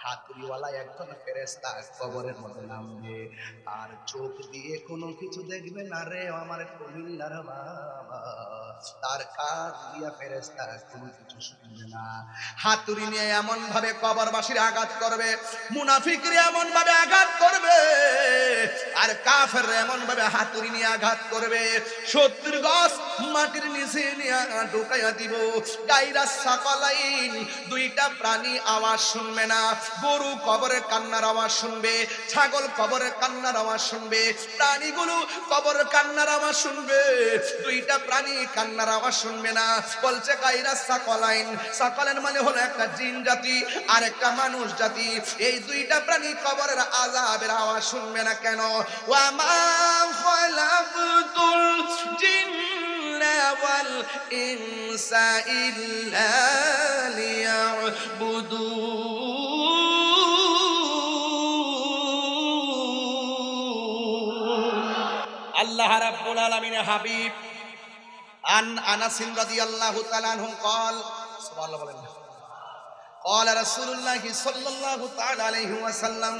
হাতুড়িওয়ালা একজন ফেরেশতা কবরের মধ্যে নামবে, আর চোখ দিয়ে কোনো কিছু দেখবে না রে আমার কুমিল্লার বাবা। তার কান দিয়া ফেরেশতা কোনো কিছু শুনবে না। হাতুড়ি নিয়ে এমন ভাবে কবরবাসীর আঘাত করবে, মুনাফিকরা এমন ভাবে আঘাত করবে, আর কাফের এমন ভাবে হাতুড়ি নিয়ে আঘাত করবে, 70 গজ মাটির নিচে নিয়ে ঢুকাইয়া দিব। গায়রা সাকালাইন, দুইটা প্রাণী আওয়াজ শুনবে না। গরু কবরের কান্নার আওয়াজ শুনবে, ছাগল কবরের কান্নার আওয়াজ শুনবে, প্রাণীগুলো কবরের কান্নার আওয়াজ শুনবে, দুইটা প্রাণী কান্নার আওয়াজ শুনবে না। বলছে গায়রা সাকালাইন, সাকালাইন মানে হলো একটা জিন জাতি আর একটা মানুষ জাতি। এই দুইটা প্রাণী কবরের আযাবের আওয়াজ শুনবে না কেন? ওয়া মা খালাকতুল জিন্না ওয়াল ইনসা ইল্লা লিয়াবুদুন। আল্লাহ রাব্বুল আলামিনের হাবিব আনাস রাদিয়াল্লাহু তাআলা আনহু قال সুবহানাল্লাহ বলেন না। قال رسول الله صلى الله تعالى عليه وسلم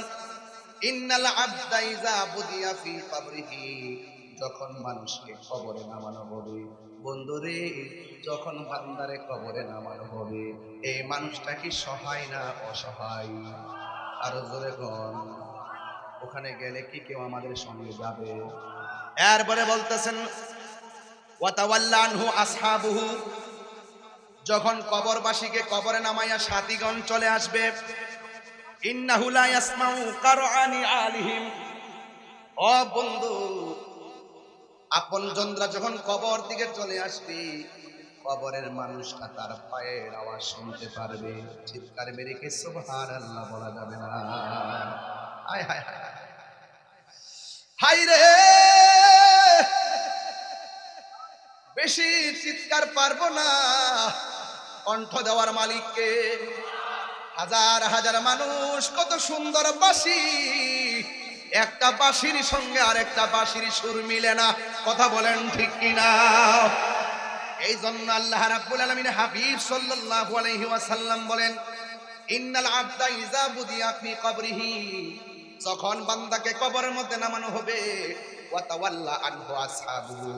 ইন্নাল আবদা ইযা বুদিয়া ফি কবরিহি, যখন মানুষকে কবরে নামানো হবে, বন্ধুরে যখন বান্দারে কবরে নামানো হবে, এই মানুষটা কি সহায় না অসহায়? আরো জোরে কোন। ওখানে গেলে কি কেউ আমাদের সঙ্গে যাবে? এরপরে বলতেছেন ওয়া তাওয়াল্লা আনহু আসহাবুহু, যখন কবরবাসীকে কবরে নামাইয়া সাথীগণ চলে আসবে, ইন্নাহু লা ইয়াসমাউ কারআনি আলিহিম। ও বন্ধু, আপনজনরা যখন কবর দিকে চলে আসবে, কবরের মানুষটা তার পায়ের আওয়াজ শুনতে পারবে। চিৎকার মেরে কি সুবহানাল্লাহ বলা যাবে না? হায় হায় হায় হায় রে, বেশি চিৎকার পারবো না, কণ্ঠ দেওয়ার মালিককে। হাজার হাজার মানুষ, কত সুন্দর বাঁশি, একটা বাঁশির সঙ্গে আরেকটা বাঁশির সুর মিলে না। কথা বলেন ঠিক কিনা? এই জন্য আল্লাহ রাব্বুল আলামিন হাবিব সাল্লাল্লাহু আলাইহি ওয়াসাল্লাম বলেন, ইন্নাল আবদা ইযা বুদিয়া ফি কবরিহি, যখন বান্দাকে কবরের মধ্যে নামানো হবে, ওয়া তাওয়াল্লা আনহু আসহাবুহু,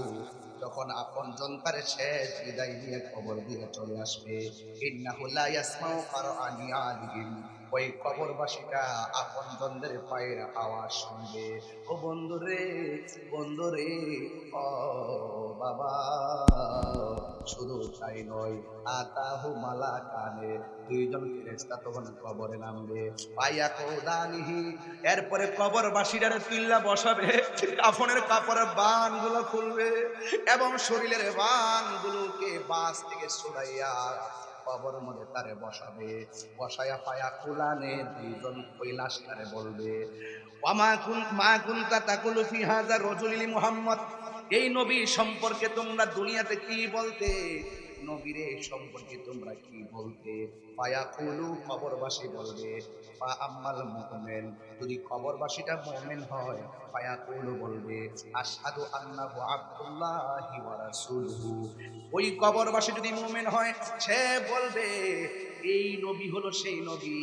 যখন আপনজন তার শেষ বিদায় নিয়ে কবর দিয়ে চলে আসবে, ইন্নাহু লা ইয়াসমাউ কারআনি আলিহিম, ওই কবরবাসীটা আপনজনদের পায়ের আওয়াজ শুনবে। ও বন্ধুরে, বন্ধুরে, ও বাবা, শুধু তাই নয়, আতাহু মালাকানে, দুইজন ফেরেশতা তখন কবরে নামবে। পায়া কোদানিহি, এরপরে কবরবাসীরা তুল্লা বসাবে, কাফনের কাপড়ের বানগুলো খুলবে এবং শরীরের বানগুলোকে বাস থেকে ছড়াইয়া কবর মধ্যে তারে বসাবে। বসায়া পায়া কুলানে দুইজন ওই লাশটারে বলবে, মা কুনতা তাকুলু ফি হাযা রাজুলি মুহাম্মদ, এই নবী সম্পর্কে তোমরা দুনিয়াতে কি বলতে? নবীরে সম্পর্কে তোমরা কি বলতে? ফায়াকুলু, কবরবাসী বলবে, ফা আম্মাল মুমিন, যদি কবরবাসীটা মুমিন হয়, ফায়াকুলু বলবে, আশহাদু আন্নাহু আবদুল্লাহি ওয়া রাসূলুহু। ওই কবরবাসী যদি মুমিন হয়, সে বলবে এই নবী হলো সেই নবী,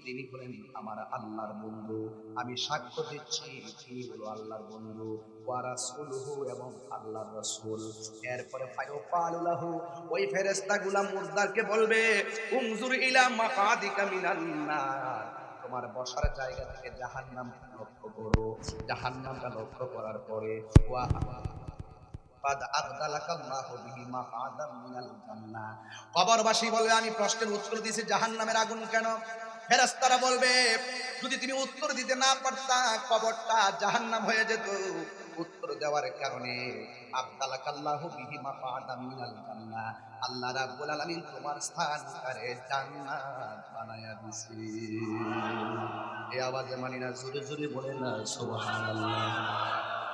তিনি হলেন আমার আল্লাহর বন্ধু, আমি সাক্ষ্য দিচ্ছি তিনি হলো আল্লাহর বন্ধু, ওয়া রাসূলুহু, এবং আল্লাহর রাসূল। এরপরে ফায়ুকালু লাহু, ওই ফেরেশতাগুলা মুর্দাকে বলবে, উনজুর ইলা মাকাদিকা মিনান নার, তোমার বসার জায়গা থেকে জাহান্নামকে লক্ষ্য করো। জাহান্নামটা লক্ষ্য করার পরে ওয়া কবরবাসী বলবে, আমি প্রশ্নের উত্তর দিয়েছি জাহান্নামের আগুন কেন? ফেরেশতারা বলবে, যদি তুমি উত্তর দিতে না পারতা, কবরটা জাহান্নাম হয়ে যেত। উত্তর দেওয়ার কারণে আবদালাকাল্লাহু বিহি মাকাদাম মিনাল জান্নাহ, আল্লাহ রাব্বুল আলামিন তোমার স্থানকারে জান্নাত বানায়া দিয়েছে। এই আওয়াজে মানি না, জোরে জোরে বলে না সুবহানাল্লাহ।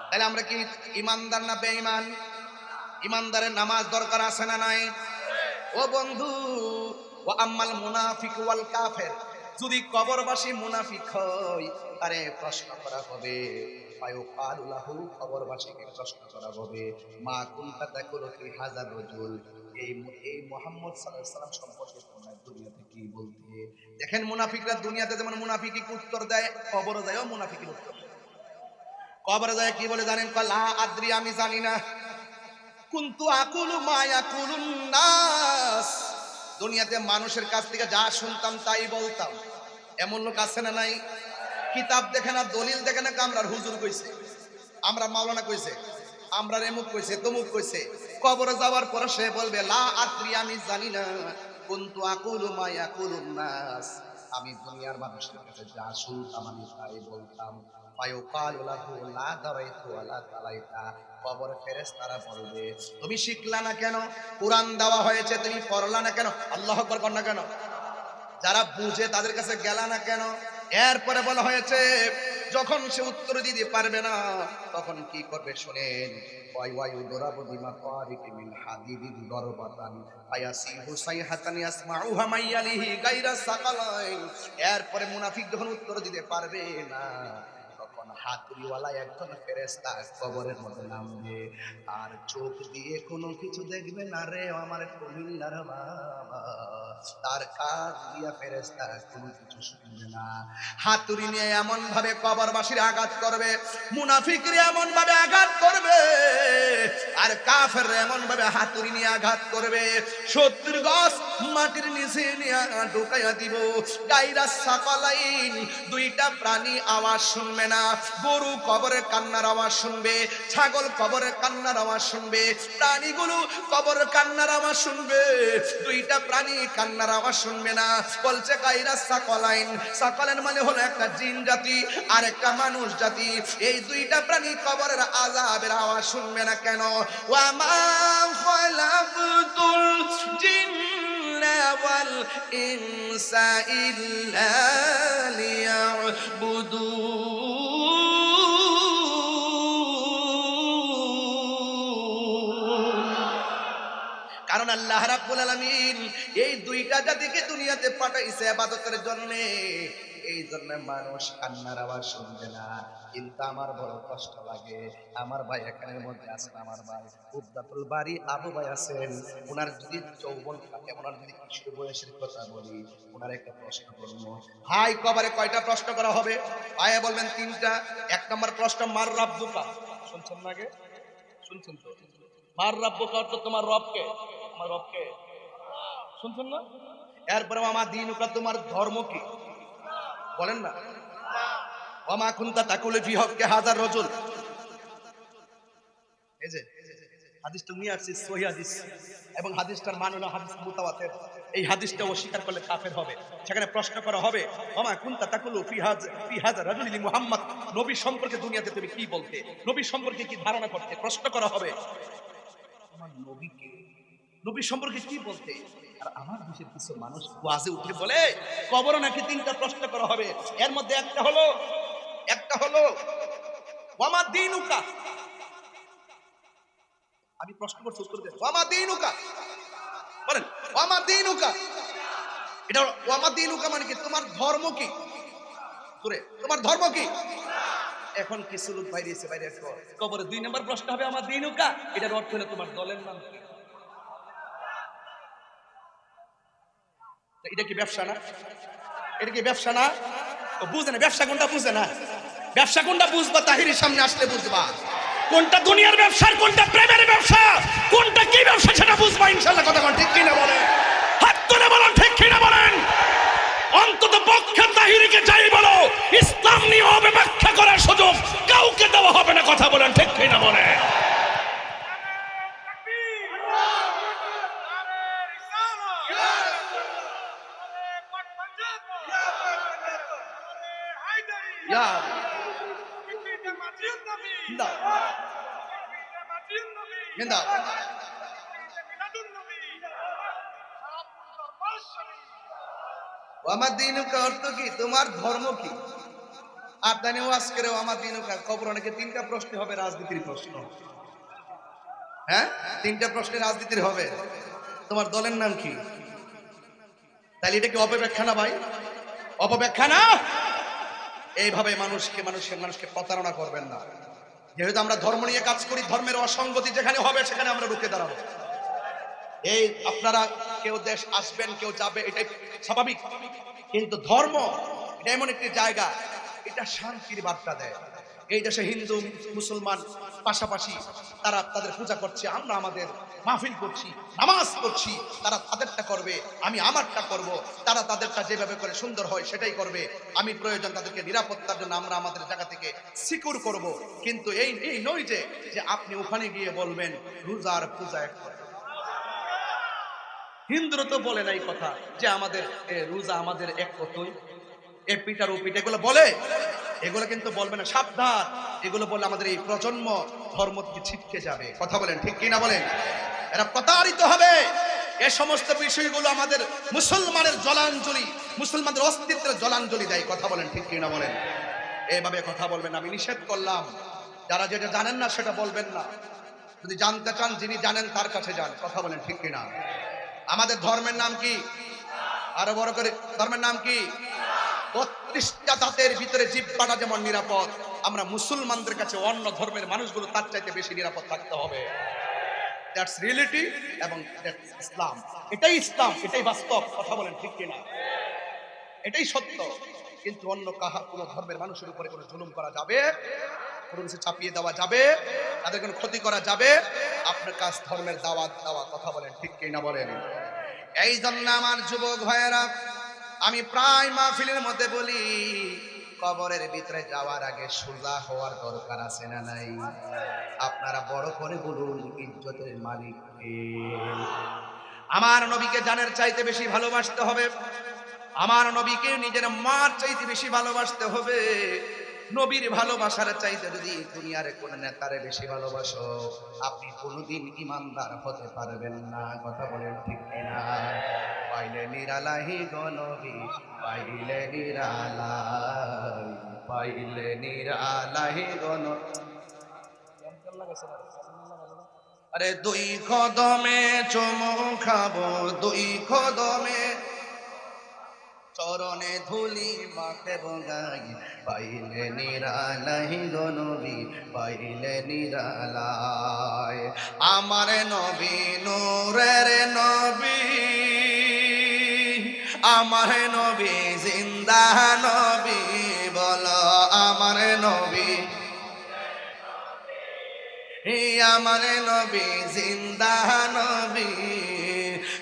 তাহলে আমরা কি ইমানদার না বেঈমান? ইমানদারের নামাজ দরকার আছে না নাই? ও বন্ধু, ওয়া আম্মাল মুনাফিক ওয়াল কাফির, যদি কবরবাসী মুনাফিক হয় তারে প্রশ্ন করা হবে, ফায়ুকালু লাহু, কবরবাসীকে প্রশ্ন করা হবে, মা কুনতা তাকুলু ফি হাযার রাজুল, এই মুহাম্মদ সাল্লাল্লাহু আলাইহি ওয়াসাল্লাম সম্পর্কে তোমরা দুনিয়াতে কি বলতে। দেখেন মুনাফিকরা দুনিয়াতে যেমন মুনাফিকি উত্তর দেয়, কবরে যায়ও মুনাফিকের উত্তর দেয়। কবরে যায় কি বলে জানেন? লা আদ্রি, আমি জানি না। কুনতু আকুলু মা ইয়াকুলুন নাস, দুনিয়াতে মানুষের কাছ থেকে যা শুনতাম তাই বলতাম। এমন লোক আছে না নাই? কিতাব দেখে না, দলিল দেখে না, কামরার হুজুর কইছে, আমরা মাওলানা কইছে, আমরা এমুক কইছে, তমুক কইছে। কবরে যাওয়ার পর সে বলবে লা আদ্রি, আমি জানি না। কুনতু আকুলু মা ইয়াকুলুন নাস, আমি দুনিয়ার মানুষের কাছে যা শুনতাম আমি তাই বলতাম। ফায়ুকালু লাহু লা দারাইতু ওয়ালা তালাইতা, কবরের ফেরেশতারা বলবে তুমি শিখলা না কেন? কুরআন দেওয়া হয়েছে তুমি পড়লা না কেন? আল্লাহু আকবার কর না কেন? যারা বুঝে তাদের কাছে গেলা না কেন? এরপরে বলা হয়েছে যখন সে উত্তর দিতে পারবে না তখন কি করবে শুনেন। ওয়াইওয়ায়ু দরাবু বিমাকারিকি মিন হাদিদিন দরবাতান ফায়াসিহু সাইহাতান ইয়াসমাউহা মাইয়ালিহি গায়রা সাকালাইন। এরপরে মুনাফিক যখন উত্তর দিতে পারবে না তখন হাতুড়িওয়ালা একজন ফেরেশতা কবরের মধ্যে নামবে, আর চোখ দিয়ে কোনো কিছু দেখবে না রে আমার কুমিল্লার বাবা, তার কান দিয়া ফেরেশতা কোনো কিছু শুনবে না। হাতুড়ি নিয়ে এমন ভাবে কবরবাসীর আঘাত করবে, মুনাফিকরা এমন ভাবে আঘাত করবে, আর কাফের এমন ভাবে হাতুড়ি নিয়ে আঘাত করবে 70 গজ মাটির নিচে নিয়ে ঢুকাইয়া দিব। গায়রা সাকালাইন, দুইটা প্রাণী আওয়াজ শুনবে না। গরু কবরের কান্নার আওয়াজ শুনবে, ছাগল কবরের কান্নার আওয়াজ শুনবে, প্রাণীগুলো কবরের কান্নার আওয়াজ শুনবে, দুইটা প্রাণী কান্নার আওয়াজ শুনবে না। বলছে গায়রা সাকালাইন, সাকালাইন মানে হলো একটা জিন জাতি আর একটা মানুষ জাতি। এই দুইটা প্রাণী কবরের আযাবের আওয়াজ শুনবে না কেন? ওয়া মা খালাকতুল জিন্না ওয়াল ইনসা ইল্লা লিয়াবুদুন। কারণ আল্লাহ রাব্বুল আলামিন এই দুইটা জাতিকে দুনিয়াতে পাঠাইছে ইবাদতের জন্য। এই জন্য মানুষ কান্নার আওয়াজ শুনবে না। কিন্তু আমার বড় কষ্ট লাগে, আমার ভাই এখানের মধ্যে আছেন, আমার ভাই উদ্দাতুল বাড়ি আবু ভাই আছেন, ওনার যদি যৌবন থাকে, ওনার যদি কিশোর বয়সের কথা বলি, ওনার একটা প্রশ্ন করবো। ভাই কবরে কয়টা প্রশ্ন করা হবে? ভাইয়া বলবেন 3টা। 1 নম্বর প্রশ্ন মার রাব্বুকা, শুনছেন না আগে? শুনছেন তো? মার রাব্বুকা অর্থ তোমার রবকে, আমার রবকে, শুনছেন না? এরপরে আমার দীনুকা, তোমার ধর্ম কি? বলেন না। ওয়ামা কুনতা তাকুলু ফি হক্কি হাযার রাজুল, এই যে হাদিসটা নিয়ে আসছি সহিহ হাদিস, এবং হাদিসটার মান হলো হাদিস মুতাওয়াতির। এই হাদিসটা অস্বীকার করলে কাফের হবে। সেখানে প্রশ্ন করা হবে ওয়ামা কুনতা তাকুলু ফি হাযার রাজুল লি মুহাম্মদ, নবী সম্পর্কে দুনিয়াতে তুমি কি বলতে, নবী সম্পর্কে কি ধারণা করতে? প্রশ্ন করা হবে তোমার নবীকে, নবী সম্পর্কে কি বলতে। আর আমার দেশের কিছু মানুষ ওয়াজে উঠে বলে কবরে নাকি 3টা প্রশ্ন করা হবে। এর মধ্যে একটা হলো ওয়ামা দীনুকা। আমি প্রশ্ন করছি, উত্তর দেন। ওয়ামা দীনুকা, বলেন ওয়ামা দীনুকা। এটা ওয়ামা দীনুকা মানে কি? তোমার ধর্ম কি? সুরে তোমার ধর্ম কি? এখন কিছু লোক বাইরে কবরে 2 নম্বর প্রশ্ন হবে আমার দীনুকা, এটার অর্থ হলো তোমার দলের নাম কি? এটা কি ব্যবসা না? এটা কি ব্যবসা না? ও বুঝে না ব্যবসা কোনটা, বুঝে না ব্যবসা কোনটা, বুঝবা তাহিরির সামনে আসলে বুঝবা কোনটা দুনিয়ার ব্যবসা আর কোনটা প্রেমের ব্যবসা, কোনটা কি ব্যবসা সেটা বুঝবা ইনশাআল্লাহ। কথা কোন ঠিক কিনা বলেন? হাত তুলে বলেন ঠিক কিনা বলেন। অন্তত পক্ষে তাহিরিকে যাই বলো, ইসলাম নিয়ে হবে ব্যাখ্যা করার সুযোগ কাউকে দেওয়া হবে না। কথা বলেন ঠিক কিনা বলেন? আমার দীনুকা অর্থ কি? তোমার ধর্ম কি? আপনার ওয়াজ করে আমার দীনুকা খবর অনেকে 3টা প্রশ্ন হবে, রাজনীতির প্রশ্ন। হ্যাঁ 3টা প্রশ্নে রাজনীতির হবে। তোমার দলের নাম কি? তাহলে এটা কি অপব্যাখ্যা না ভাই? অপব্যাখ্যা না। এইভাবে মানুষকে প্রতারণা করবেন না। যেহেতু আমরা ধর্ম নিয়ে কাজ করি, ধর্মের অসঙ্গতি যেখানে হবে সেখানে আমরা রুখে দাঁড়াবো। এই আপনারা কেউ দেশ আসবেন, কেউ যাবে, এটাই স্বাভাবিক। কিন্তু ধর্ম এটা এমন একটি জায়গা, এটা শান্তির বার্তা দেয়। এই দেশে হিন্দু মুসলমান পাশাপাশি তারা তাদের পূজা করছে, আমরা আমাদের মাহফিল করছি, নামাজ পড়ছি, তারা তাদেরটা করবে, আমি আমারটা করব। তারা তাদেরটা যেভাবে করে সুন্দর হয় সেটাই করবে। আমি প্রয়োজন তাদেরকে নিরাপত্তার জন্য আমরা আমাদের জায়গা থেকে সিকিউর করব। কিন্তু এই নয় যে আপনি ওখানে গিয়ে বলবেন রোজার পূজা এক কথা। হিন্দুরা তো বলে না এই কথা যে আমাদের রোজা আমাদের এক কতই, এ পিঠার ও পিঠা এগুলো বলে, এগুলো কিন্তু বলবে না, সাবধান। এগুলো বললে আমাদের এই প্রজন্ম ধর্ম থেকে ছিটকে যাবে। কথা বলেন ঠিক কিনা বলেন? এরা প্রতারিত হবে। এ সমস্ত বিষয়গুলো আমাদের মুসলমানের জলাঞ্জলি, মুসলমানদের অস্তিত্বের জলাঞ্জলি দেয়। কথা বলেন ঠিক কিনা বলেন? এইভাবে কথা বলবেন। আমি নিষেধ করলাম, যারা যেটা জানেন না সেটা বলবেন না। যদি জানতে চান, যিনি জানেন তার কাছে যান। কথা বলেন ঠিক কিনা? আমাদের ধর্মের নাম কি? আরো বড় করে, ধর্মের নাম কি? ৩২টা দাঁতের ভিতরে জিহ্বাটা যেমন নিরাপদ, আমরা মুসলমানদের কাছে অন্য ধর্মের মানুষগুলো তার চাইতে বেশি নিরাপদ থাকতে হবে। দ্যাটস রিয়েলিটি এবং দ্যাটস ইসলাম। এটাই ইসলাম, এটাই বাস্তব। কথা বলেন ঠিক কিনা? এটাই সত্য। কিন্তু অন্য কোনো ধর্মের মানুষের উপরে কোনো জুলুম করা যাবে, কোনো কিছু চাপিয়ে দেওয়া যাবে, তাদের কোনো ক্ষতি করা যাবে? আপনার কাজ ধর্মের দাওয়াত দেওয়া। কথা বলেন ঠিক কিনা বলেন? এই জন্য আমার যুবক ভাইয়েরা, আমি প্রায় মাহফিলের মধ্যে বলি, কবরের ভিতরে যাওয়ার আগে সোজা হওয়ার দরকার আছে না নাই? আপনারা বড় করে বলুন, ইজ্জতের মালিক কে? আমার নবীকে জানের চাইতে বেশি ভালোবাসতে হবে। আমার নবীকে নিজের মার চাইতে বেশি ভালোবাসতে হবে। নবীর ভালোবাসার চাইতে যদি দুনিয়ার কোন নেতারে বেশি ভালোবাসো, আপনি কোনোদিন ইমানদার হতে পারবেন না। কথা বলেন ঠিক কিনা? পাইলে নিরালাহি গো নবী, পাইলে নিরালাই, পাইলে নিরালাহি গো নবী। আরে দুই কদমে চুমু খাবো, দুই কদমে চরণে ধুলি মাকে বগাই, পাইলে নিরালাই গো নবী, পাইলে নিরালাই। আমার নবী নূরের নবী, আমার নবী জিন্দা নবী, বলো আমার নবী, আমার নবী জিন্দা নবী।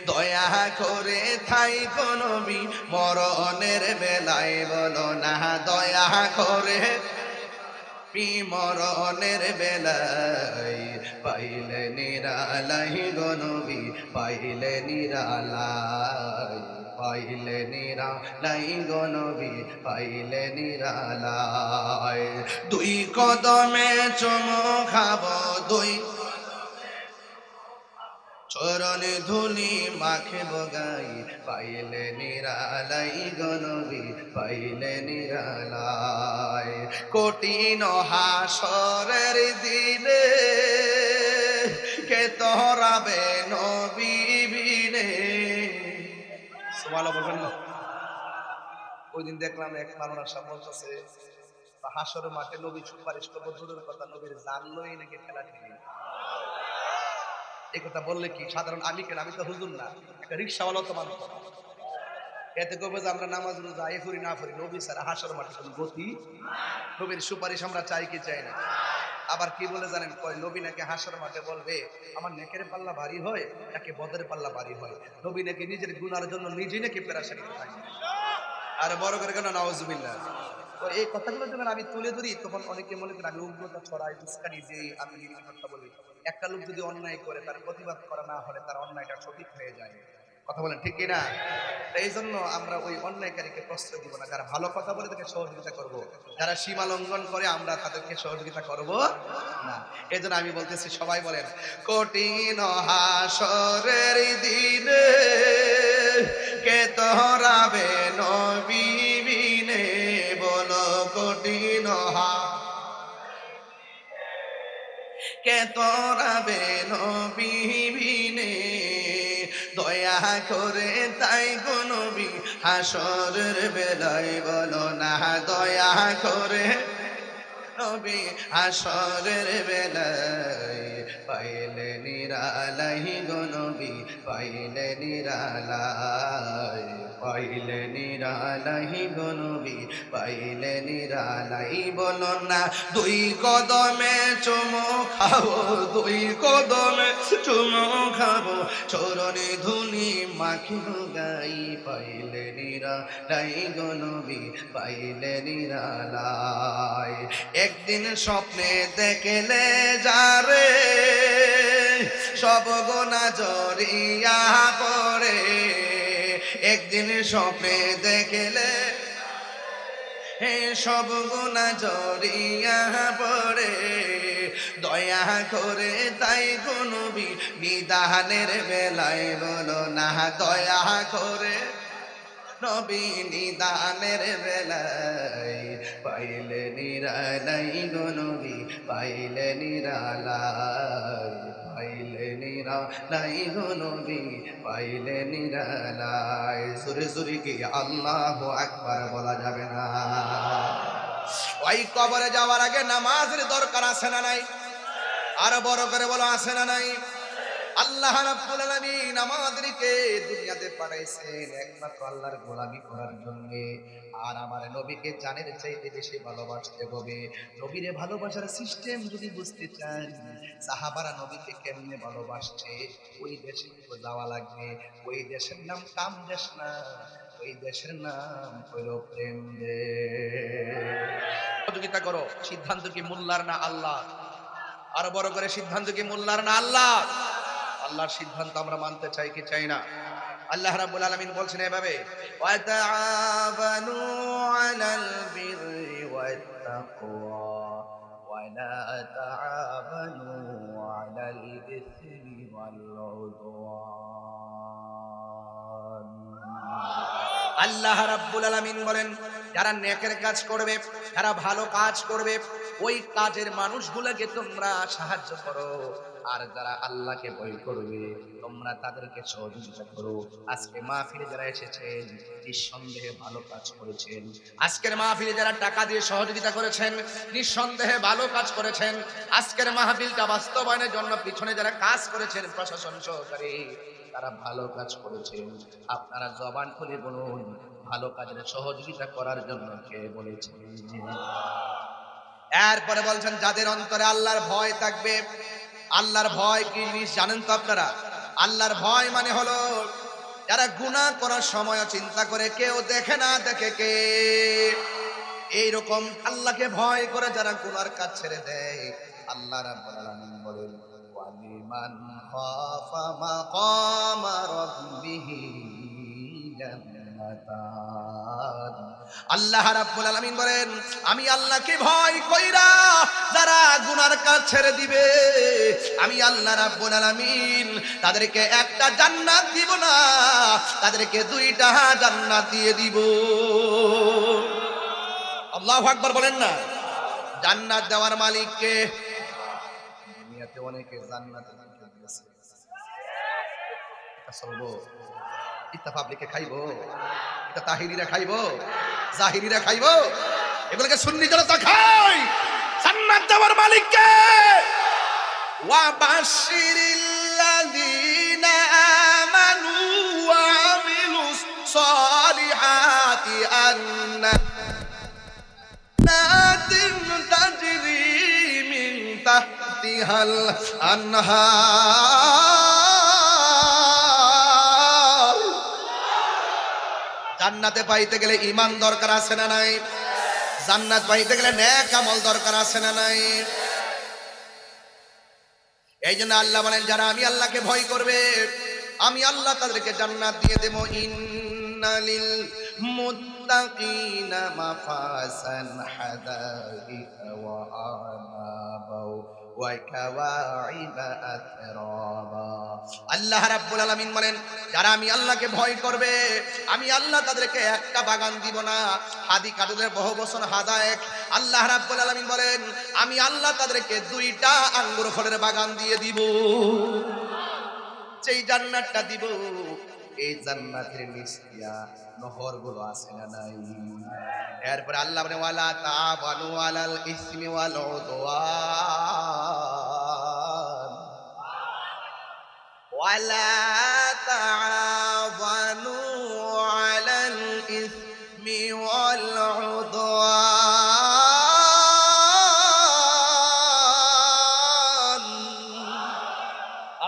দয়া করে থাই গো নবী, মরণের বেলায় বলো না দয়া করে, মরণের বেলায় পাইলে নিরালাই গো নবী, পাইলে নিরালাই, পাইলে নিরালাই গো নবী, পাইলে নিরালাই। দুই কদমে চুমু খাবো, দুই চরণে ধুলি মাখে বগাই, পাইলে নিরালাই গো নবী, পাইলে নিরালাই। কঠিন হাসরের দিনে কে তোরাবে নবী বিনে। সুবহানাল্লাহ বলবেন না? ওই দিন দেখলাম এক মাওলানা সাহেব বলতেছে, হাসরের মাঠে নবী সুপারিশ করবো, দূরের কথা নবীর জান লই নাকি ফেলা দিবি। এই কথা বললে কি সাধারণ আমি কেন? আমি তো হুজুর না, একটা রিক্সাওয়ালা তো মানুষ। এতে করবো যে আমরা নামাজ রোজা এ করি না করি, নবী ছাড়া হাসর মাঠে কোনো গতি। নবীর সুপারিশ আমরা চাই কি চাই না? আবার কি বলে জানেন? কয় নবী নাকি হাসর মাঠে বলবে, আমার নেকের পাল্লা ভারী হয় নাকি বদের পাল্লা ভারী হয়। নবী নাকি নিজের গুনার জন্য নিজেই নাকি পেরেশানি থাকে। আর বড় করে কেন নাউজুবিল্লাহ। তো এই কথাগুলো যখন আমি তুলে ধরি, তখন অনেকে মনে করে আমি উগ্রতা ছড়াই, উস্কানি দিই, আমি বিভিন্ন কথা বলি। একটা লোক যদি অন্যায় করে, তার প্রতিবাদ করা না হলে তার অন্যায়টা সঠিক হয়ে যায়। কথা বলেন ঠিক কিনা? এই জন্য আমরা ওই অন্যায়কারীকে প্রশ্রয় দিব না। যারা ভালো কথা বলে তাকে সহযোগিতা করব, যারা সীমা লঙ্ঘন করে আমরা তাদেরকে সহযোগিতা করব না। এই জন্য আমি বলতেছি, সবাই বলেন, কঠিন হাসরের দিনে কে তোরাবে নবী বিনে, বলো কঠিন কে তোরাবে নবী বিনে। দয়া করে তাই গো নবী, হাসরের বেলায় বলো না দয়া করে নবী হাসরের বেলায় পাইলে নিরালাই গো নবী পাইলে নিরালাই পাইলে নিরালাই গো নবী পাইলে নিরালাই বলো না দুই কদমে চুমু খাবো দুই কদমে চুমু খাবো চরণে ধুলি মাখিব গাই পাইলে নিরালাই গো নবী পাইলে নিরালাই একদিন স্বপ্নে দেখলে যারে সব গোনা জড়িয়া পড়ে একদিন স্বপ্নে দেখলে হে সব গুনাহ জড়িয়া পড়ে দয়া করে তাই গো নবী নিদানের বেলায় বলো না দয়া করে নবী নিদানের বেলায় পাইলে নিরালাই গো নবী পাইলে নিরালাই পাইলে নিরালাই গো নবী পাইলে নিরালাই সুরে সুরে কি আল্লাহু আকবার বলা যাবে না ওই কবরে যাওয়ার আগে নামাজের দরকার আছে না নাই আর বড় করে বলো আছে না নাই আল্লাহ রাব্বুল আলামিন আমাদেরকে দুনিয়াতে পাঠাইছেন একমাত্র আল্লাহর গোলামি করার জন্য আর আমার নবীকে জানের চাইতে বেশি ভালোবাসতে হবে নবীরে ভালোবাসার সিস্টেম যদি বুঝতে চান সাহাবারা নবীকে কেমনে ভালোবাসছে ওই দেশে যাওয়া লাগবে ওই দেশের নাম কাম দেশ না ওই দেশের নাম হলো প্রেম দেশ সহযোগিতা করো সিদ্ধান্ত কি মোল্লার না আল্লাহ আর বড় করে সিদ্ধান্ত কি মোল্লার না আল্লাহ আল্লাহর সিদ্ধান্ত আমরা মানতে চাই কি চাই না আল্লাহ রাব্বুল আলামিন বলছেন এভাবে ওয়া তাআবানু আলাল বিররি ওয়াত তাকওয়া ওয়া লা তাআবানু আলাল ইসমি ওয়াল উদওয়ান আল্লাহ রাব্বুল আলামিন বলেন যারা নেকের কাজ করবে যারা ভালো কাজ করবে ওই কাজের মানুষগুলোকে তোমরা সাহায্য করো আর যারা আল্লাহকে ভয় করবে তোমরা তাদেরকে সহযোগিতা করো আজকে মাহফিলে যারা এসেছেন নিঃসন্দেহে ভালো কাজ করেছেন আজকের মাহফিলে যারা টাকা দিয়ে সহযোগিতা করেছেন নিঃসন্দেহে ভালো কাজ করেছেন আজকের মাহফিলটা বাস্তবায়নের জন্য পিছনে যারা কাজ করেছেন প্রশাসন সহকারে তারা ভালো কাজ করেছেন আপনারা জবান খুলে বলুন ভালো কাজের সহযোগিতা করার জন্য কে বলেছেন এরপরে বলছেন যাদের অন্তরে আল্লাহর ভয় থাকবে আল্লাহর ভয় কি জিনিস জানেন তো আপনারা আল্লাহর ভয় মানে হলো যারা গুনাহ করার সময় চিন্তা করে কেউ দেখে না দেখে কে এইরকম আল্লাহকে ভয় করে যারা গুনার কাজ ছেড়ে দেয় আল্লাহ রাব্বুল আলামিন বলেন ওয়ালিমান খাফা মাকামা রাব্বিহি জান্নাতান আল্লাহ রাব্বুল আলামিন বলেন আমি আল্লাহকে ভয় কইরা যারা গুনার কাজ ছেড়ে দিবে আমি আল্লাহ রাব্বুল আলামিন তাদেরকে একটা জান্নাত দিব না তাদেরকে দুইটা জান্নাত দিয়ে দিব আল্লাহু আকবার বলেন না জান্নাত দেওয়ার মালিক কে দুনিয়াতে অনেকে জান্নাতে দিয়েছে এটা চলবো এটা পাবলিকে খাইবো এটা তাহিরিরা খাইবো জাহিরিরা খাইবো এগুলোকে সুন্নি জনতা খায় জান্নাত দেওয়ার মালিক কে ওয়া বাশশিরিল্লাযীনা আমানু ওয়া আমিলুস সালিহাতি আন্না নাতিন তাজরি মিন তাহতিহাল আনহার জান্নাতে পাইতে গেলে ঈমান দরকার আছে না নাই জান্নাত পাইতে গেলে নেক আমল দরকার আছে না নাই এইজন্য আল্লাহ বলেন যারা আমি আল্লাহকে ভয় করবে আমি আল্লাহ তাদেরকে জান্নাত দিয়ে দেব ইন্নালিল মুত্তাকিনা মাফাসান হাদাইকা ওয়া আনাবা ওয়া কাওয়াইবা আতরাবা আল্লাহ রাব্বুল আলামিন বলেন যারা আমি আল্লাহকে ভয় করবে আমি আল্লাহ তাদেরকে একটা বাগান দিব না হাদি কাদুদের বহু বচন হাদায়েক আল্লাহ রাব্বুল আলামিন বলেন আমি আল্লাহ তাদেরকে দুইটা আঙ্গুর ফলের বাগান দিয়ে দিব যেই জান্নাতটা দিব এই জান্নাতের নিচ দিয়া নহরগুলো আছে না নাই? এরপরে আল্লাহ বলে ওয়ালা তাআবানু আলাল ইসমি ওয়াল উদওয়ান, ওয়ালা তাআবানু আলাল ইসমি ওয়াল উদওয়ান।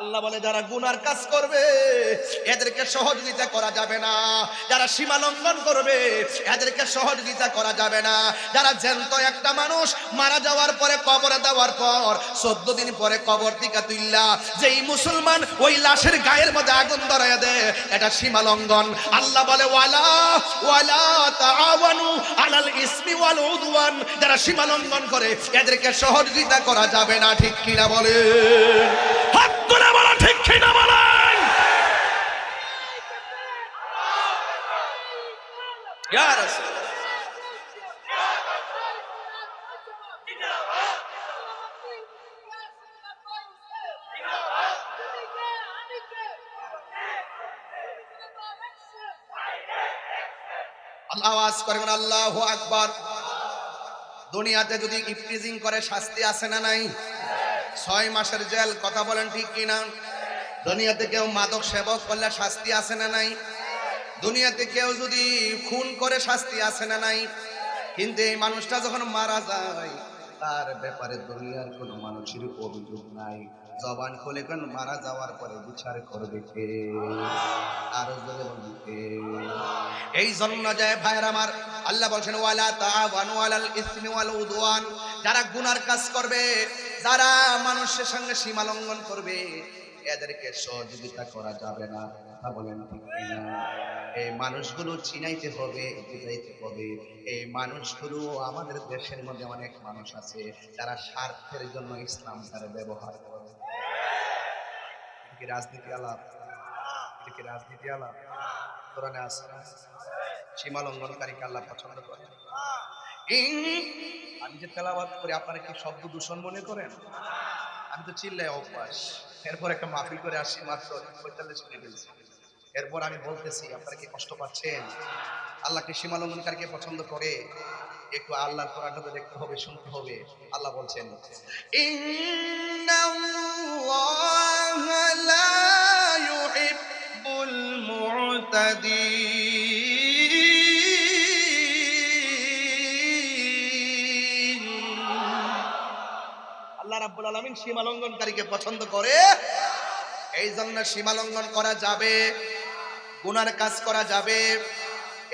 আল্লাহ বলে যারা গুনার কাজ করবে এদেরকে সহযোগিতা করা যাবে না, যারা সীমা লঙ্ঘন করবে এদেরকে সহযোগিতা করা যাবে না। যারা জ্যান্ত একটা মানুষ মারা যাওয়ার পরে কবরে দেওয়ার পর 14 দিন পরে কবর থেকে তুইল্লা যেই মুসলমান ওই লাশের গায়ের মধ্যে আগুন ধরায় দেয়, এটা সীমা লঙ্ঘন। আল্লাহ বলে ওয়ালা তাআওয়ানু আলাল ইসমি ওয়াল উদওয়ান, যারা সীমা লঙ্ঘন করে এদেরকে সহযোগিতা করা যাবে না। ঠিক কিনা বলে? হাত তুলে বলা ঠিক কিনা বলেন? ইয়া রাসূল আল্লাহ আওয়াজ করে বলেন আল্লাহু আকবার। দুনিয়াতে যদি ইফটিজিং করে শাস্তি আছে না নাই? 6 মাসের জেল। কথা বলেন ঠিক কিনা? দুনিয়াতে কেউ মাদক সেবক করলে শাস্তি আছে না নাই? দুনিয়াতে কেউ যদি খুন করে শাস্তি আছে না নাই? কিন্তু এই মানুষটা যখন মারা যায় তার ব্যাপারে দুনিয়ার কোনো মানুষের অভিযোগ নাই। জবান খুলে কোন মারা যাওয়ার পরে বিচার করবে কে? আরো জোরে বলুন কে? এই জন্য যায় ভাইরা আমার, আল্লাহ বলেন ওয়ালা তাআওয়ানু আলাল ইসমি ওয়াল উদওয়ান, যারা গুনার কাজ করবে, যারা মানুষের সঙ্গে সীমা লঙ্ঘন করবে এদেরকে সহযোগিতা করা যাবে না। কথা বলেন ঠিক কিনা? এই মানুষগুলো চিনাইতে হবে, বুঝাইতে হবে। এই মানুষগুলো আমাদের দেশের মধ্যে অনেক মানুষ আছে যারা স্বার্থের জন্য ইসলাম তারা ব্যবহার করে। এটা কি রাজনীতি আলাপ? এটা কি রাজনীতি আলাপ? কোরআনে আছে সীমা লঙ্ঘনকারীকে আল্লাহ পছন্দ করে। আমি যে তেলাওয়াত করি আপনারা কি শব্দ দূষণ মনে করেন? আমি তো চিল্লাই অভ্যাস। এরপর একটা মাহফিল করে আসছি মাত্র 45 মিনিট হয়েছে। এরপর আমি বলতেছি আপনারা কি কষ্ট পাচ্ছেন? আল্লাহকে সীমা লঙ্ঘনকারীকে পছন্দ করে। একটু আল্লাহর কোরআনটা দেখতে হবে, শুনতে হবে। আল্লাহ বলছেন ইন্নাল্লাহা লা ইউহিব্বুল মু'তাদিন। আল্লাহ রাব্বুল আলামিন সীমা লঙ্ঘনকারীকে পছন্দ করে। এই জন্য সীমা লঙ্ঘন করা যাবে, গুনার কাজ করা যাবে।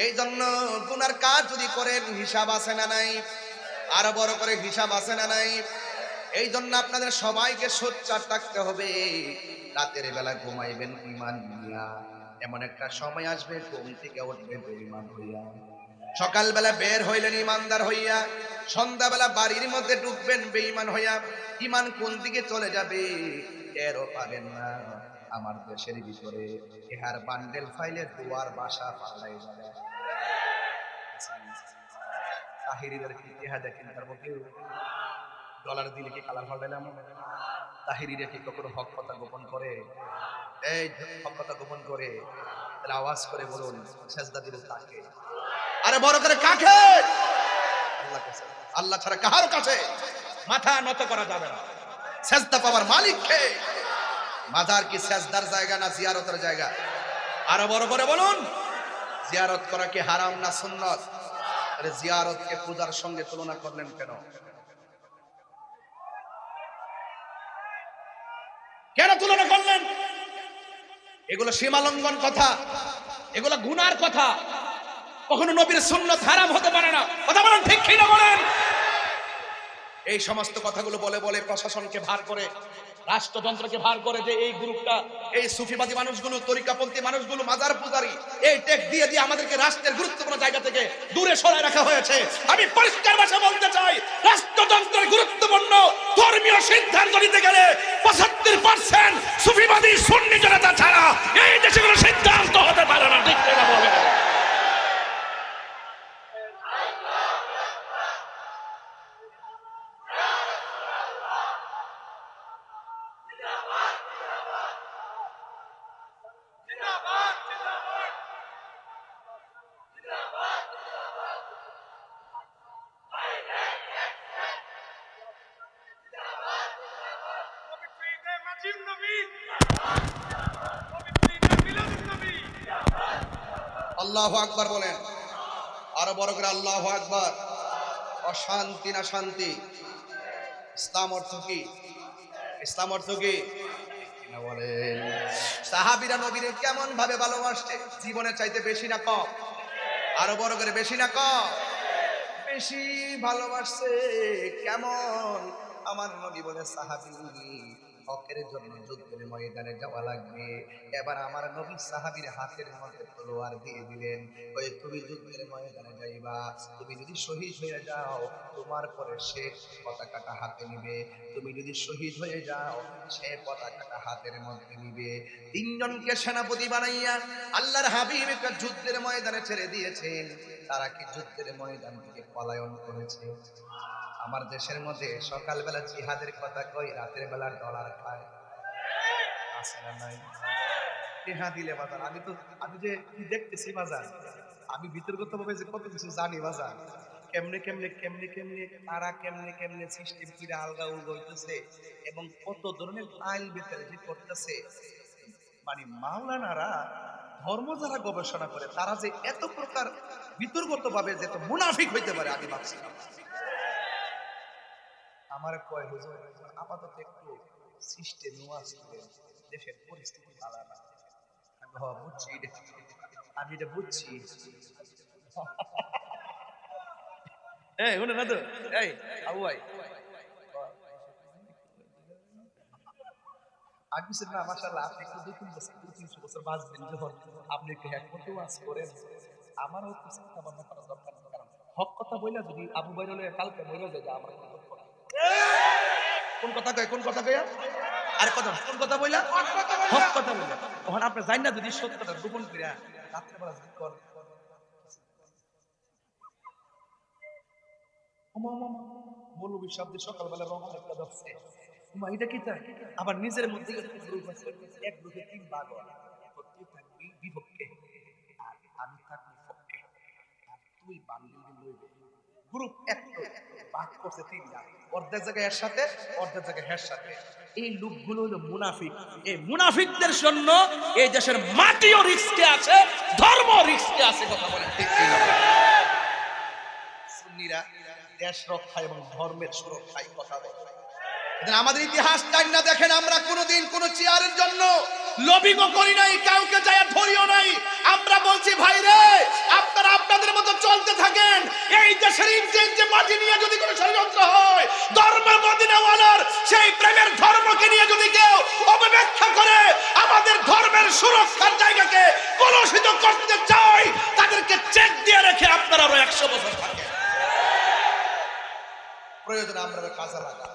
এই জন্য গুনার কাজ যদি করেন হিসাব আছে না নাই? আরো বড় করে হিসাব আছে না নাই? এই জন্য আপনাদের সবাইকে সোচ্চার থাকতে হবে। রাতের বেলা ঘুমাইবেন ঈমান নিয়া, এমন একটা সময় আসবে ঘুম থেকে উঠবেন বেঈমান হইয়া। সকালবেলা বের হইলেন ইমানদার হইয়া, সন্ধ্যাবেলা বাড়ির মধ্যে ঢুকবেন বেঈমান হইয়া। ঈমান কোন দিকে চলে যাবে টেরও পাবেন না। আমার দেশের ভিতরে ইহার বান্ডেল ফাইলে দুয়ার বাসা পাল্লাই যাবে। তাহিরিদের কি ইহা দেখেন তার মুখে ডলার দিলে কি কালার পাল্টাইলে আমরা? তাহিরিরা কি কখনো হক কথা গোপন করে? এই হক কথা গোপন করে তাহলে আওয়াজ করে বলুন সেজদা দিব কাকে? আরে বড় করে কাকে? আল্লাহ কাছে। আল্লাহ ছাড়া কার কাছে মাথা নত করা যাবে না। সেজদা পাওয়ার মালিক কে? মাজার কি সেজদার জায়গা না জিয়ারতের জায়গা? আরো বড় করে বলুন জিয়ারত করা কি হারাম না সুন্নাত? আরে জিয়ারতকে পূজার সঙ্গে তুলনা করলেন কেন? কেন তুলনা করলেন? এগুলো সীমা লঙ্ঘন কথা, এগুলো গুনার কথা। কখনো নবীর সুন্নাত হারাম হতে পারে না। কথা বলেন ঠিক কি না বলেন? এই সমস্ত কথাগুলো বলে বলে প্রশাসনকে ভার করে, রাষ্ট্রযন্ত্রকে ভার করে যে এই গ্রুপটা, এই সুফিবাদী মানুষগুলো, তরিকাপন্থী মানুষগুলো, মাজার পূজারী, এই টেক দিয়ে দিয়ে আমাদেরকে রাষ্ট্রের গুরুত্বপূর্ণ জায়গা থেকে দূরে সরায় রাখা হয়েছে। আমি পরিষ্কার ভাষায় বলতে চাই, রাষ্ট্রযন্ত্রের গুরুত্বপূর্ণ ধর্মীয় সিদ্ধান্ত নিতে গেলে 75% সুফিবাদী সুন্নি জনতা ছাড়া এই দেশে কোনো সিদ্ধান্ত হতে পারে না। ঠিক না বলেন? আল্লাহু আকবার বলেন, আরো বড় করে আল্লাহু আকবার। অশান্তি না শান্তি? ইসলাম অর্থ কি? ইসলাম অর্থ কি না বলেন? সাহাবীরা নবীরে কেমন ভাবে ভালোবাসছে? জীবনের চাইতে বেশি না কম? আরো বড় করে বেশি না কম? বেশি ভালোবাসছে। কেমন? আমার নবী বলে, সাহাবী হকের জন্য যুদ্ধের ময়দানে যাওয়া লাগবে। এবার আমার নবী সাহাবীর হাতের মধ্যে তলোয়ার দিয়ে দিলেন, ওই তুমি যুদ্ধের ময়দানে যাইবা, তুমি যদি শহীদ হয়ে যাও তোমার পরে সে পতাকাটা হাতে নিবে, তুমি যদি শহীদ হয়ে যাও সে পতাকাটা হাতের মধ্যে নিবে। তিনজনকে সেনাপতি বানাইয়া আল্লাহর হাবিব একটা যুদ্ধের ময়দানে ছেড়ে দিয়েছেন। তারা কি যুদ্ধের ময়দান থেকে পলায়ন করেছে? আমার দেশের মধ্যে সকালবেলা জিহাদের কথা কই, রাতের বেলা ডলার খায়, আছে না নাই? টেহা দিলে বাজার, আমি যে কি দেখতেছি বাজার, আমি ভিতরগত ভাবে যে কত কিছু জানি বাজার, কেমনে কেমনে কেমনে কেমনে তারা কেমনে কেমনে সিস্টেম করে আলগা উলগা হইতেছে এবং কত ধরনের আইল বেতাল যে করতেছে। মানে মাওলানারা ধর্ম যারা গবেষণা করে তারা যে এত প্রকার বিতর্কত ভাবে যে এত মুনাফিক হইতে পারে আমি ভাবছি না। আমার কয় হুজুর আপাতত একটু সিস্টেম ওয়াজ করেন, দেশের পরিস্থিতি ভালো না। আমি বুঝছি, আমি এটা বুঝছি। এই শুনে না তো, এই আবু ভাই আমি না, মাশাআল্লাহ আপনি একটু 2-3 বছর বাঁচবেন, যখন আপনি একটু একমত ওয়াজ করেন আমারও কিছু চিন্তা ভাবনা করার দরকার নেই। কারণ হক কথা বইলা যদি আবু ভাই হলে কালকে বইলা যায় যে আমার কোনো দুঃখ নাই। কোন কথা কয়, কোন কথা কইয়া আর কথা, কোন কথা বইলা হক কথা বইলা, তখন আপনি জানেন না যদি সত্যটা গোপন কইরা রাত্রে বেলা যদি কর মৌলবী শব্দে সকালবেলা রঙ একটা ধরছে, এটা কি চাই? আবার নিজের মধ্যে গ্রুপ আছে, এক গ্রুপে 3 ভাগ হয়, তুই থাকবি বিপক্ষে আর আমি থাকবো পক্ষে, আর তুই বান্ডিল লইবে। গ্রুপ একটা ভাগ করছে 3 ভাগ, অর্ধেক জায়গায় এর সাথে, অর্ধেক জায়গায় এর সাথে। এই লোকগুলো হলো মুনাফিক। এই মুনাফিকদের জন্য এই দেশের মাটিও রিস্কে আছে, ধর্ম রিস্কে আছে। কথা বলেন ঠিক কি না? সুন্নিরা দেশ রক্ষা এবং ধর্মের সুরক্ষায় কথা বলে। আমাদের ইতিহাস না দেখেন, আমরা কোনোদিন কোন চেয়ারের জন্য লবিং করি নাই, কাউকে যায় ধরিও নাই। আমরা বলছি ভাই রে, আপনারা আপনাদের মতো চলতে থাকেন। এই দেশের ইনটেনজে মাটি নিয়ে যদি কোনো ষড়যন্ত্র হয়, ধর্ম মদিনাওয়ালার সেই প্রেমের ধর্মকে নিয়ে যদি কেউ অপব্যাখ্যা করে আমাদের ধর্মের সুরক্ষার জায়গাকে কলুষিত করতে চায়, তাদেরকে চেক দিয়ে রেখে আপনারা আরো 100 বছর থাকেন। প্রয়োজন আমরা কাজে লাগাই।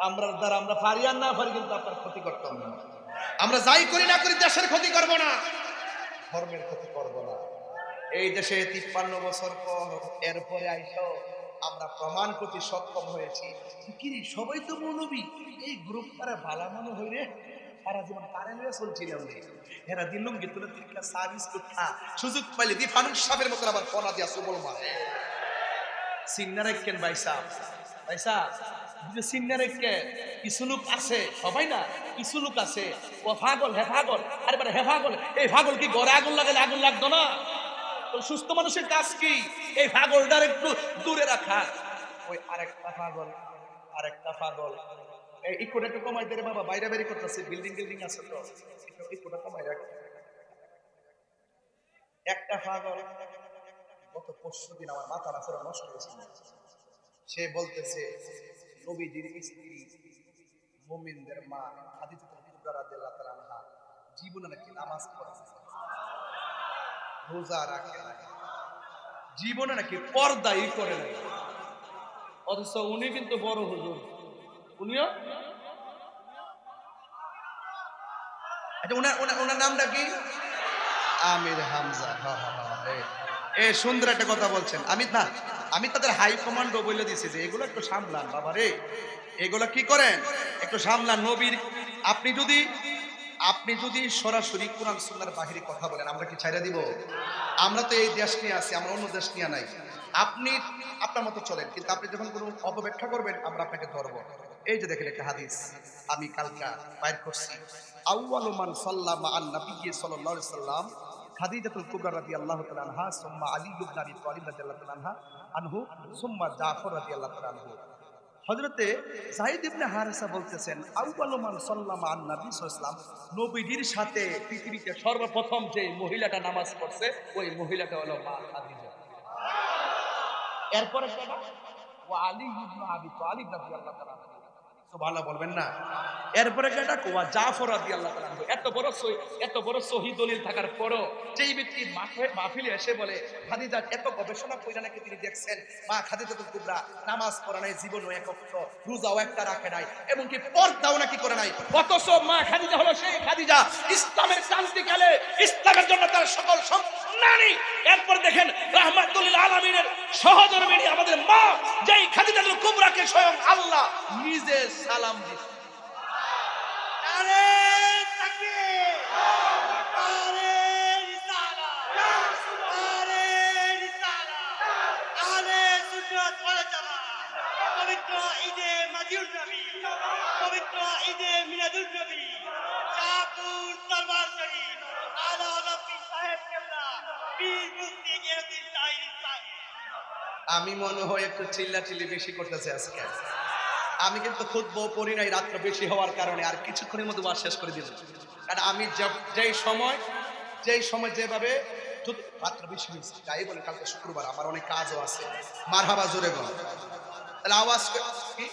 আমরা দ্বারা আমরা পারি আর না পারি, কিন্তু আপনার ক্ষতি করতে হবে না। আমরা যাই করি না করি দেশের ক্ষতি করব না, ধর্মের ক্ষতি করব না। এই দেশে 53 বছর পর এরপরে আইসো আমরা প্রমাণ করতে সক্ষম হয়েছি কি সবাই তো মৌলবী, এই গ্রুপ তারা ভালো মনে হইরে সারা জীবন কারেন্টে চলছিলাম রে, এরা দিলুম গিতুলে থেকে সার্ভিস করতা সুযোগ পাইলে দি ফানুস সাহেবের মতো আবার ফোনা দিয়া সুবল মার সিন্নারে কেন ভাইসা ভাইসা সিন্নারে কে কিছু লোক আছে, সবাই না, কিছু লোক আছে ও পাগল, হে পাগল, আরে বারে হে পাগল, এই পাগল কি ঘরে আগুন লাগালে আগুন লাগতো না? সুস্থ মানুষের কাজ কি এই পাগলটার একটু দূরে রাখা। ওই আরেকটা পাগল, আরেকটা পাগল, এই কোটা একটু কমাই দে রে বাবা, বাইরে বাইরে করতেছে, বিল্ডিং বিল্ডিং আছে তো, এই কোটা কমাই রাখ। একটা পাগল গত 25 দিন আমার মাথাটা পুরো নষ্ট হয়েছিল। সে বলতেছে নবীজির স্ত্রী মুমিনদের মা খাদিজাতুল কুবরা রাদিয়াল্লাহু তাআলা আনহা জীবনে নাকি নামাজ পড়ে না, রোজা রাখে না, জীবনে নাকি পর্দাই করে না, অথচ উনি কিন্তু বড় হুজুর। উনিও আচ্ছা, ওনার নামটা কি? আমির হামজা। এই সুন্দর একটা কথা বলছেন। আমি তাদের হাই কমান্ডও বলে দিয়েছি যে এগুলো একটু সামলান বাবা রে, এগুলো কি করেন একটু সামলান। নবীর আপনি যদি সরাসরি কোরআন সুন্নাহর বাহিরে কথা বলেন, আমরা কি ছাইড়া দিব? আমরা তো এই দেশ নিয়ে আছি, আমরা অন্য দেশ নিয়ে নাই। আপনি আপনার মতো চলেন, কিন্তু আপনি যখন কোনো অপব্যাখ্যা করবেন আমরা আপনাকে ধরবো। এই যে দেখেন একটা হাদিস আমি কালকা বাইর করছি, আউয়ালু মান সাল্লামা আন নবী সাল্লাল্লাহু আলাইহি সাল্লাম খাদিজাতুল কুবরা রাদিয়াল্লাহু তাআলা আনহা, সুম্মা আলী ইবনে আবি তালিব রাদিয়াল্লাহু তাআলা আনহু, সুম্মা জাফর রাদিয়াল্লাহু তাআলা আনহু। হযরতে যায়েদ ইবনে হারেসা বলতেছেন, আউয়ালু মান সাল্লামা আন নবী সাল্লাল্লাহু আলাইহি ওয়াসাল্লাম, নবীজির সাথে পৃথিবীতে সর্বপ্রথম যে মহিলাটা নামাজ পড়ছে ওই মহিলাটা হলো মা খাদিজা। এরপরে কেডা? ওয়া আলী ইবনে আবি তালিব রাদিয়াল্লাহু তাআলা আনহু। সুবহানাল্লাহ বলবেন না? এরপরে কেডা? ওয়া জাফর রাদিয়াল্লাহু তাআলা আনহু। এত বড় সহিহ দলিল থাকার পরও যেই ব্যক্তি মাহফিলে এসে বলে খাদিজা এত গবেষণা কইরা নাকি তিনি দেখছেন মা খাদিজাতুল কুবরা নামাজ পড়ে নাই, জীবনও এক ওয়াক্ত, রোজাও একটা রাখে নাই, এমনকি পর্দাও নাকি করে নাই, অথচ মা খাদিজা হলো সেই খাদিজা ইসলামের ক্রান্তিকালে ইসলামের জন্য তার সকল সম্মানী। এরপর দেখেন রাহমাতুল লিল আলামিনের সহধর্মিণী আমাদের মা যেই খাদিজাতুল কুবরাকে স্বয়ং আল্লাহ নিজে সালাম দিয়েছে। আরে তাকবীর, আরে রিসালাত, আরে রিসালাত, আরে সুন্নাত ওয়াল জামাত। পবিত্র ঈদে মাজিউর নবী, পবিত্র ঈদে মিলাদুন নবী, শাহপুর দরবার শরীফ, আলা নবী সাহেব কেবলা পীর মুফতি গিয়াসউদ্দিন তাহিরি সাহেব। আমি মনে হয় একটু চিল্লাচিল্লি বেশি করতেছে আজকে। আমি কিন্তু খুতবা পড়ি নাই রাত্র বেশি হওয়ার কারণে, আর কিছুক্ষণের মধ্যে ওয়াজ শেষ করে দিব। কারণ আমি যেই সময় যেভাবে রাত্র বেশি হয়েছে, যাই বলে কালকে শুক্রবার আমার অনেক কাজও আছে। মারহাবা জোরে বল। তাহলে আওয়াজ কি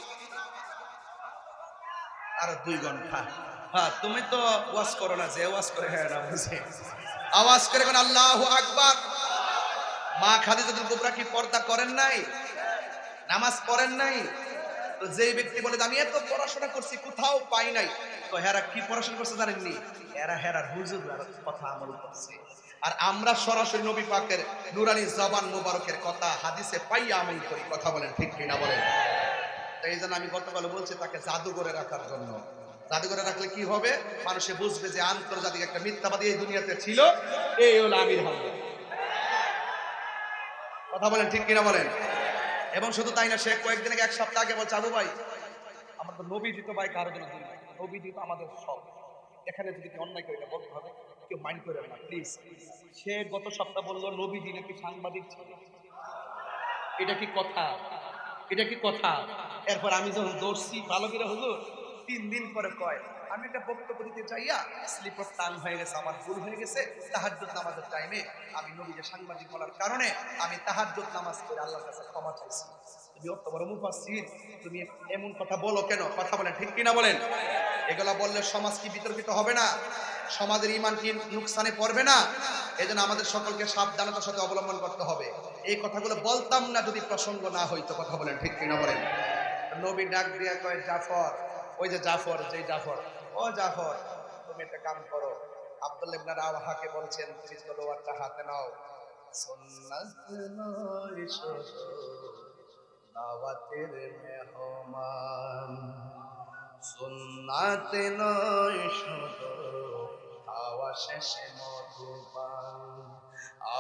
আর 2 ঘন্টা? হ্যাঁ, তুমি তো ওয়াজ করো না, যে ওয়াজ করে হ্যাঁ না বুঝে আওয়াজ করে কোন আল্লাহু আকবার। মা খাদিজাতুল কুবরা কি পর্দা করেন নাই? নামাজ পড়েন নাই? তো যেই ব্যক্তি বলে আমি এত পড়াশোনা করছি কোথাও পাই নাই, তো হেরা কি পড়াশোনা করছে জানেননি? হেরার হুজুর কথা আমল করছে। আর আমরা সরাসরি নবী পাকের নুরানি জবান মুবারকের কথা হাদিসে পাইয়া আমল করি। কথা বলেন ঠিক কিনা বলেন? তো এই জন্য আমি গতকাল বলছি তাকে জাদুঘরে রাখার জন্য। জাদুঘরে রাখলে কি হবে? মানুষে বুঝবে যে আন্তর্জাতিক একটা মিথ্যাবাদী এই দুনিয়াতে ছিল, এই হলো আমির হামজা। কথা বলেন ঠিক কিনা বলেন? এবং শুধু তাই না, সে কয়েকদিন আগে, 1 সপ্তাহ আগে বলছে, আবু ভাই আমার তো নবীজি তো ভাই কারোর জন্য দিন, নবীজি তো আমাদের সব, এখানে যদি কেউ অন্যায় করে এটা বলতে হবে, কেউ মাইন্ড করেন না প্লিজ। সে গত সপ্তাহ বললো নবীজি নাকি সাংবাদিক ছিল। এটা কি কথা? এটা কি কথা? এরপর আমি যখন দৌড়ছি ভালো করে, হুজুর 3 দিন পরে কয় আমি একটা বক্তব্য দিতে চাইয়া স্লিপার টাং হয়ে গেছে, আমার ভুল হয়ে গেছে, তাহাজ্জুদ নামাজের টাইমে আমি নবীকে সাংবাদিক বলার কারণে আমি তাহাজ্জুদ নামাজ করে আল্লাহর কাছে ক্ষমা চাইছি। তুমি অত বড় মুফাসসির, তুমি এমন কথা বলো কেন? কথা বলেন ঠিক কিনা বলেন? এগুলা বললে সমাজ কি বিতর্কিত হবে না? সমাজের ঈমান কি নুকসানে পড়বে না? এজন্য আমাদের সকলকে সাবধানতার সাথে অবলম্বন করতে হবে। এই কথাগুলো বলতাম না যদি প্রসঙ্গ না হইতো। কথা বলেন ঠিক কিনা বলেন? নবী ডাক দিয়া কয় জাফর, ওই যে জাফর, যেই জাফর, ও জাফর তুমি একটা কাম করো। আব্দুল্লাহ ইবনে রাওয়াহাকে বলছেন তুমি তলোয়ারটা হাতে নাও, সুন্নাত নয় শুধু দাওয়াতের মেহমান, সুন্নাত নয় শুধু খাওয়া শেষে মধুপান,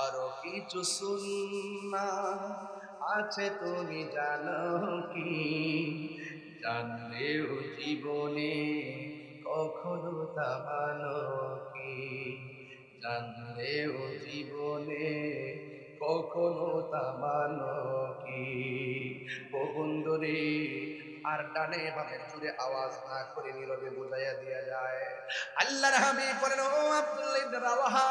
আরো কিছু সুন্নাত আছে তুমি জানো কি? জানলেও জীবনে কখনো তা মানো কি? জানলেও জীবনে কখনো তা মানো কি? ও বন্ধুরে, আর ডানে বামে জুড়ে আওয়াজ না করে নীরবে বুঝাইয়া দিয়া যায়। আল্লাহর হাবিব বলেন, ও আব্দুল্লাহ ইবনে রাওয়াহা,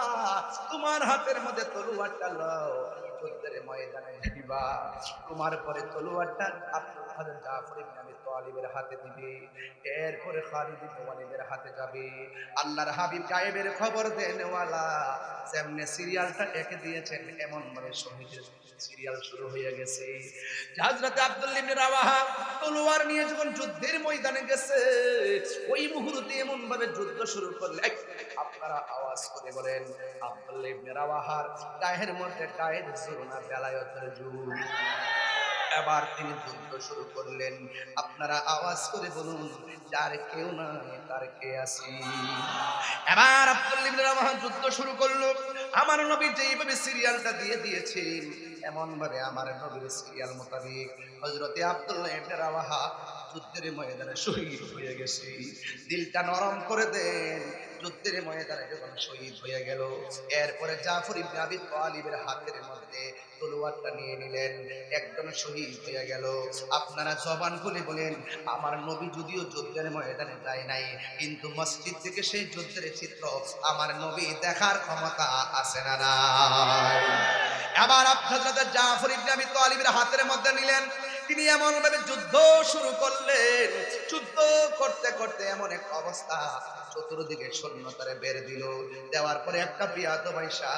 তোমার হাতের মধ্যে তলোয়ারটা লও, যুদ্ধের ময়দানে যাইবা, তোমার পরে তলোয়ারটা আব্দুল জাফর ইবনে আবি তালিবের হাতে দিবে, এরপরে খালিদ ইবনে ওয়ালিদের হাতে যাবে। আল্লাহর হাবিব গায়েবের খবর দেনওয়ালা, যেমনে সিরিয়ালটা এঁকে দিয়েছেন এমন ভাবে শহীদের সিরিয়াল শুরু হয়ে গেছে। হযরত আব্দুল্লাহ ইবনে রাওয়াহা তলোয়ার নিয়ে যখন যুদ্ধের ময়দানে গেছে, ওই মুহূর্তে এমন ভাবে যুদ্ধ শুরু করলেন, আপনারা আওয়াজ করে বলেন আব্দুল্লাহ ইবনে রাওয়াহার গায়ের মধ্যে গায়ের জোর না বেলায়েতের জোর। এবার তিনি যুদ্ধ শুরু করলেন, আপনারা আওয়াজ করে বলুন যার কেউ নাই তার কে আছে? এবার আব্দুল্লাহ ইবনে রাওয়াহা যুদ্ধ শুরু করলো। আমার নবী যেইভাবে সিরিয়ালটা দিয়ে দিয়েছেন এমন ভাবে আমার নবীর সিরিয়াল মোতাবেক হযরতে আব্দুল্লাহ ইবনে রাওয়াহা যুদ্ধের ময়দানে শহীদ হয়ে গেছি। দিলটা নরম করে দেন। যুদ্ধের ময়দানে যখন শহীদ হয়ে গেল, এরপরে জাফর ইবনে আবি তালিবের হাতের মধ্যে তলোয়ারটা নিয়ে নিলেন। একজন শহীদ হয়ে গেল। আপনারা জবান খুলে বলেন, আমার নবী যদিও যুদ্ধের ময়দানে যায় নাই, কিন্তু মসজিদ থেকে সেই যুদ্ধের চিত্র আমার নবী দেখার ক্ষমতা আছে না নাই? আবার হযরত জাফর ইবনে আবি তালিবের হাতের মধ্যে নিলেন। তিনি এমন ভাবে যুদ্ধ শুরু করলেন। যুদ্ধ করতে করতে এমন এক অবস্থা, চতুর্দিকে সৈন্যতারে বের দিল। দেওয়ার পরে একটা বিয়াদব আইসা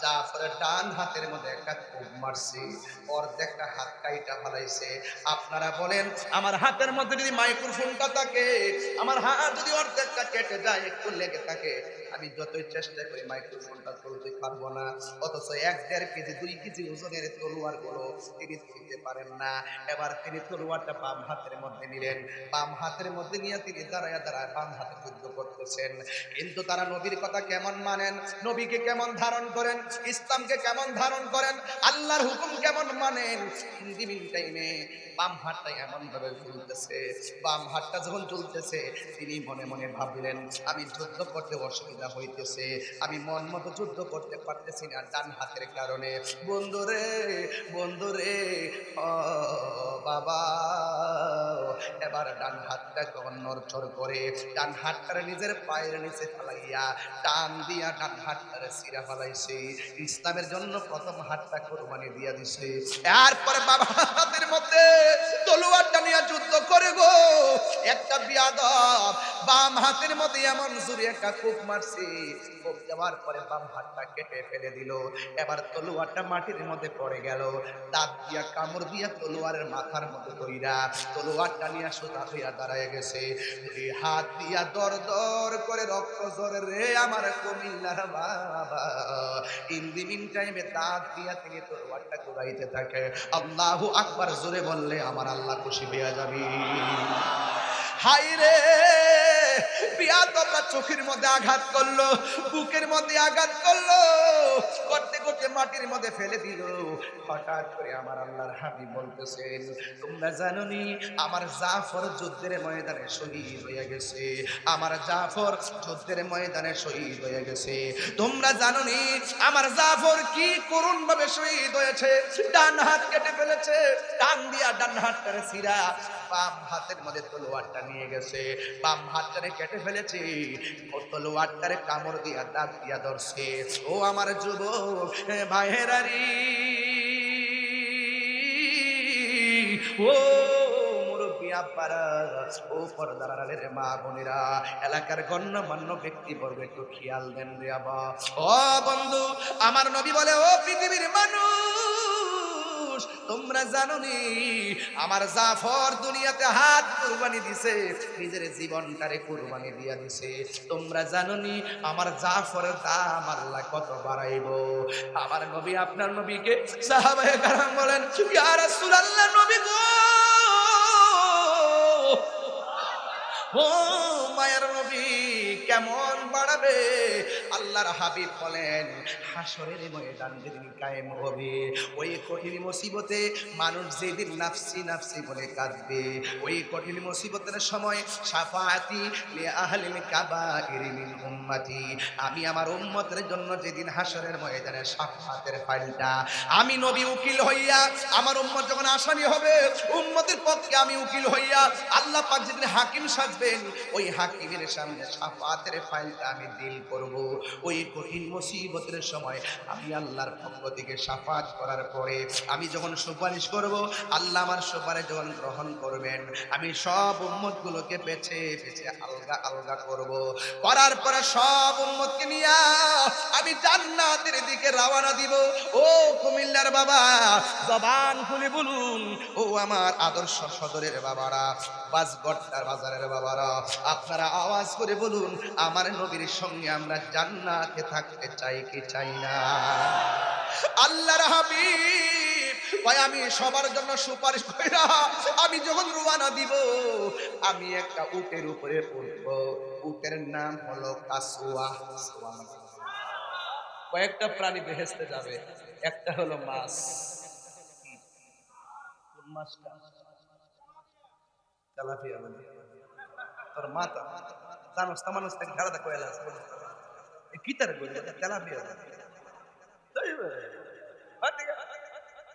জাফরের ডান হাতের মধ্যে একটা কোপ মারছে, অর্ধেকটা হাত কাইটা ফেলাইছে। আপনারা বলেন, আমার হাতের মধ্যে যদি মাইক্রোফোনটা থাকে, আমার হাত যদি অর্ধেকটা কেটে যায়, একটু লেগে থাকে, আমি যতই চেষ্টা করি মাইক্রোফোনটা তুলতে পারবো না। অথচ 1-1.5 কেজি 2 কেজি ওজনের তলোয়ার গুলো তিনি তুলতে পারেন না। এবার তিনি তলোয়ারটা বাম হাতের মধ্যে নিলেন। বাম হাতের মধ্যে নিয়ে তিনি দাঁড়ায় দাঁড়ায় বাম হাতে যুদ্ধ করতেছেন। কিন্তু তারা নবীর কথা কেমন মানেন, নবীকে কেমন ধারণ করেন, ইসলামকে কেমন ধারণ করেন, আল্লাহর হুকুম কেমন মানেন। ইন টাইমে বাম হাতটা এমন ভাবে ঝুলতেছে। বাম হাতটা যখন ঝুলতেছে, তিনি মনে মনে ভাবলেন, আমি যুদ্ধ করতে অসুবিধা হইতেছে, আমি মন মতো যুদ্ধ করতে পারতেছি না ডান হাতের কারণে। বন্ধুরে, বন্ধুরে, ও বাবা। এবার ডান হাতটা যখন নড়চড় করে, ডান হাতটারে নিজের পায়ের নিচে ফালাইয়া টান দিয়া ডান হাতটারে ছিঁড়া ফেলাইছে। ইসলামের জন্য প্রথম হাতটা কোরবানি দিয়া দিছে। এরপরে বাবা হাতের মধ্যে তলোয়ারটা নিয়ে যুদ্ধ করে গো। একটা বিয়াদব বাম হাতের মধ্যে এমন জোরে একটা কোপ মারছে, কোপ দেওয়ার পরে বাম হাতটা কেটে ফেলে দিল। এবার তলোয়ারটা মাটির মধ্যে পড়ে গেল। দাঁত দিয়া কামড় দিয়া তলোয়ারের মাথার মধ্যে কইরা তলোয়ারটা নিয়ে সোজা হইয়া দাঁড়ায় গেছে। দুই হাত দিয়া দর দর করে রক্ত ঝরে রে আমার কুমিল্লার বাবা। ইন দি মিন টাইমে দাঁত দিয়া তিনি তলোয়ারটা ঘুরাইতে থাকে। আল্লাহু আকবার জোরে বললে আমার আল্লাহ খুশি হয়ে যাবে। হাই রে, বিয়াদবরা চোখের মধ্যে আঘাত করলো, বুকের মধ্যে আঘাত করলো, করতে করতে মাটির মধ্যে ফেলে দিল। হঠাৎ করে আমার আল্লাহর হাবিব বলতেছেন, তোমরা জানোনি আমার জাফর যুদ্ধের ময়দানে শহীদ হয়ে গেছে, আমার জাফর যুদ্ধের ময়দানে শহীদ হয়ে গেছে। তোমরা জানোনি আমার জাফর কি করুণ ভাবে শহীদ হয়েছে, ডান হাত কেটে ফেলেছে, টান দিয়া ডান হাতটারে ছিঁড়া বাম হাতের মধ্যে তলোয়ারটা নিয়ে গেছে, বাম হাতটারে কেটে ফেলেছে, ও তলোয়ারটারে কামড় দিয়া দাঁত দিয়া ধরছে। ও আমার যুবক ভাইয়েরারি, ও মুরব্বি আব্বারা, ও পর্দার আড়ালের মা বোনেরা, এলাকার গণ্যমান্য ব্যক্তিবর্গ একটু খেয়াল দেন রে আবা। ও বন্ধু, আমার নবী বলে, ও পৃথিবীর মানুষ, তোমরা জানোনি আমার জাফর দুনিয়াতে হাত কুরবানি দিছে, নিজের জীবনটারে কুরবানি দিয়া দিছে। তোমরা জানোনি আমার জাফরের দাম আল্লাহ কত বাড়াইবো। আমার নবী আপনার নবীকে সাহাবায়ে কেরাম বলেন, ইয়া রাসূলুল্লাহ, নবী গো, ও মায়ের নবী কেমন বাড়াবে? আল্লাহর হাবিব বলেন, হাসরের ময়দান যেদিন কায়েম হবে, ওই কঠিন মুসিবতে মানুষ যেদিন নাফসি নাফসি বলে কাঁদবে, ওই কঠিন মুসিবতের সময় শাফাআতি লি আহলিল কাবাইর মিন উম্মতি, আমি আমার উম্মতের জন্য যেদিন হাসরের ময়দানে শাফাআতের ফাইলটা আমি নবী উকিল হইয়া, আমার উম্মত যখন আসামি হবে, উম্মতের পক্ষে আমি উকিল হইয়া, আল্লাহ পাক যেদিন হাকিম সাজবেন, ওই হাকিমের সামনে শাফাআতের ফাইলটা আমি ডিল করব। ওই কঠিন মুসিবতের সময় আমি আল্লাহর পক্ষ থেকে শাফাআত করার পরে আমি যখন সুপারিশ করব, আল্লাহ আমার সুপারিশ যখন গ্রহণ করবেন, আমি সব উম্মতগুলোকে বেছে বেছে আলগা আলগা করব। করার পরে সব উম্মতকে নিয়ে আমি জান্নাতের দিকে রওনা দিব। ও কুমিল্লার বাবা, জবান খুলে বলুন, ও আমার আদর্শ সদরের বাবারা, বাসগড়টার বাজারের বাবারা, আপনারা আওয়াজ করে বলুন, আমার নবীর সঙ্গে আমরা জান্নাতে থাকতে চাই কি চাই না? আল্লাহর হাবিব ভাই, আমি সবার জন্য সুপারিশ কইরা আমি যখন রওনা দিব, আমি একটা উটের উপরে উঠব। উটের নাম হলো কাসওয়া। কয়েকটা প্রাণী বেহেশতে যাবে, একটা হলো মাছ। কোন মাছটা? তেলাপিয়া মানে তোর মাথা জানোস তা মানুষ থেকে ঘাড়া কয়লা আছে কি তার কই তেলাপিয়া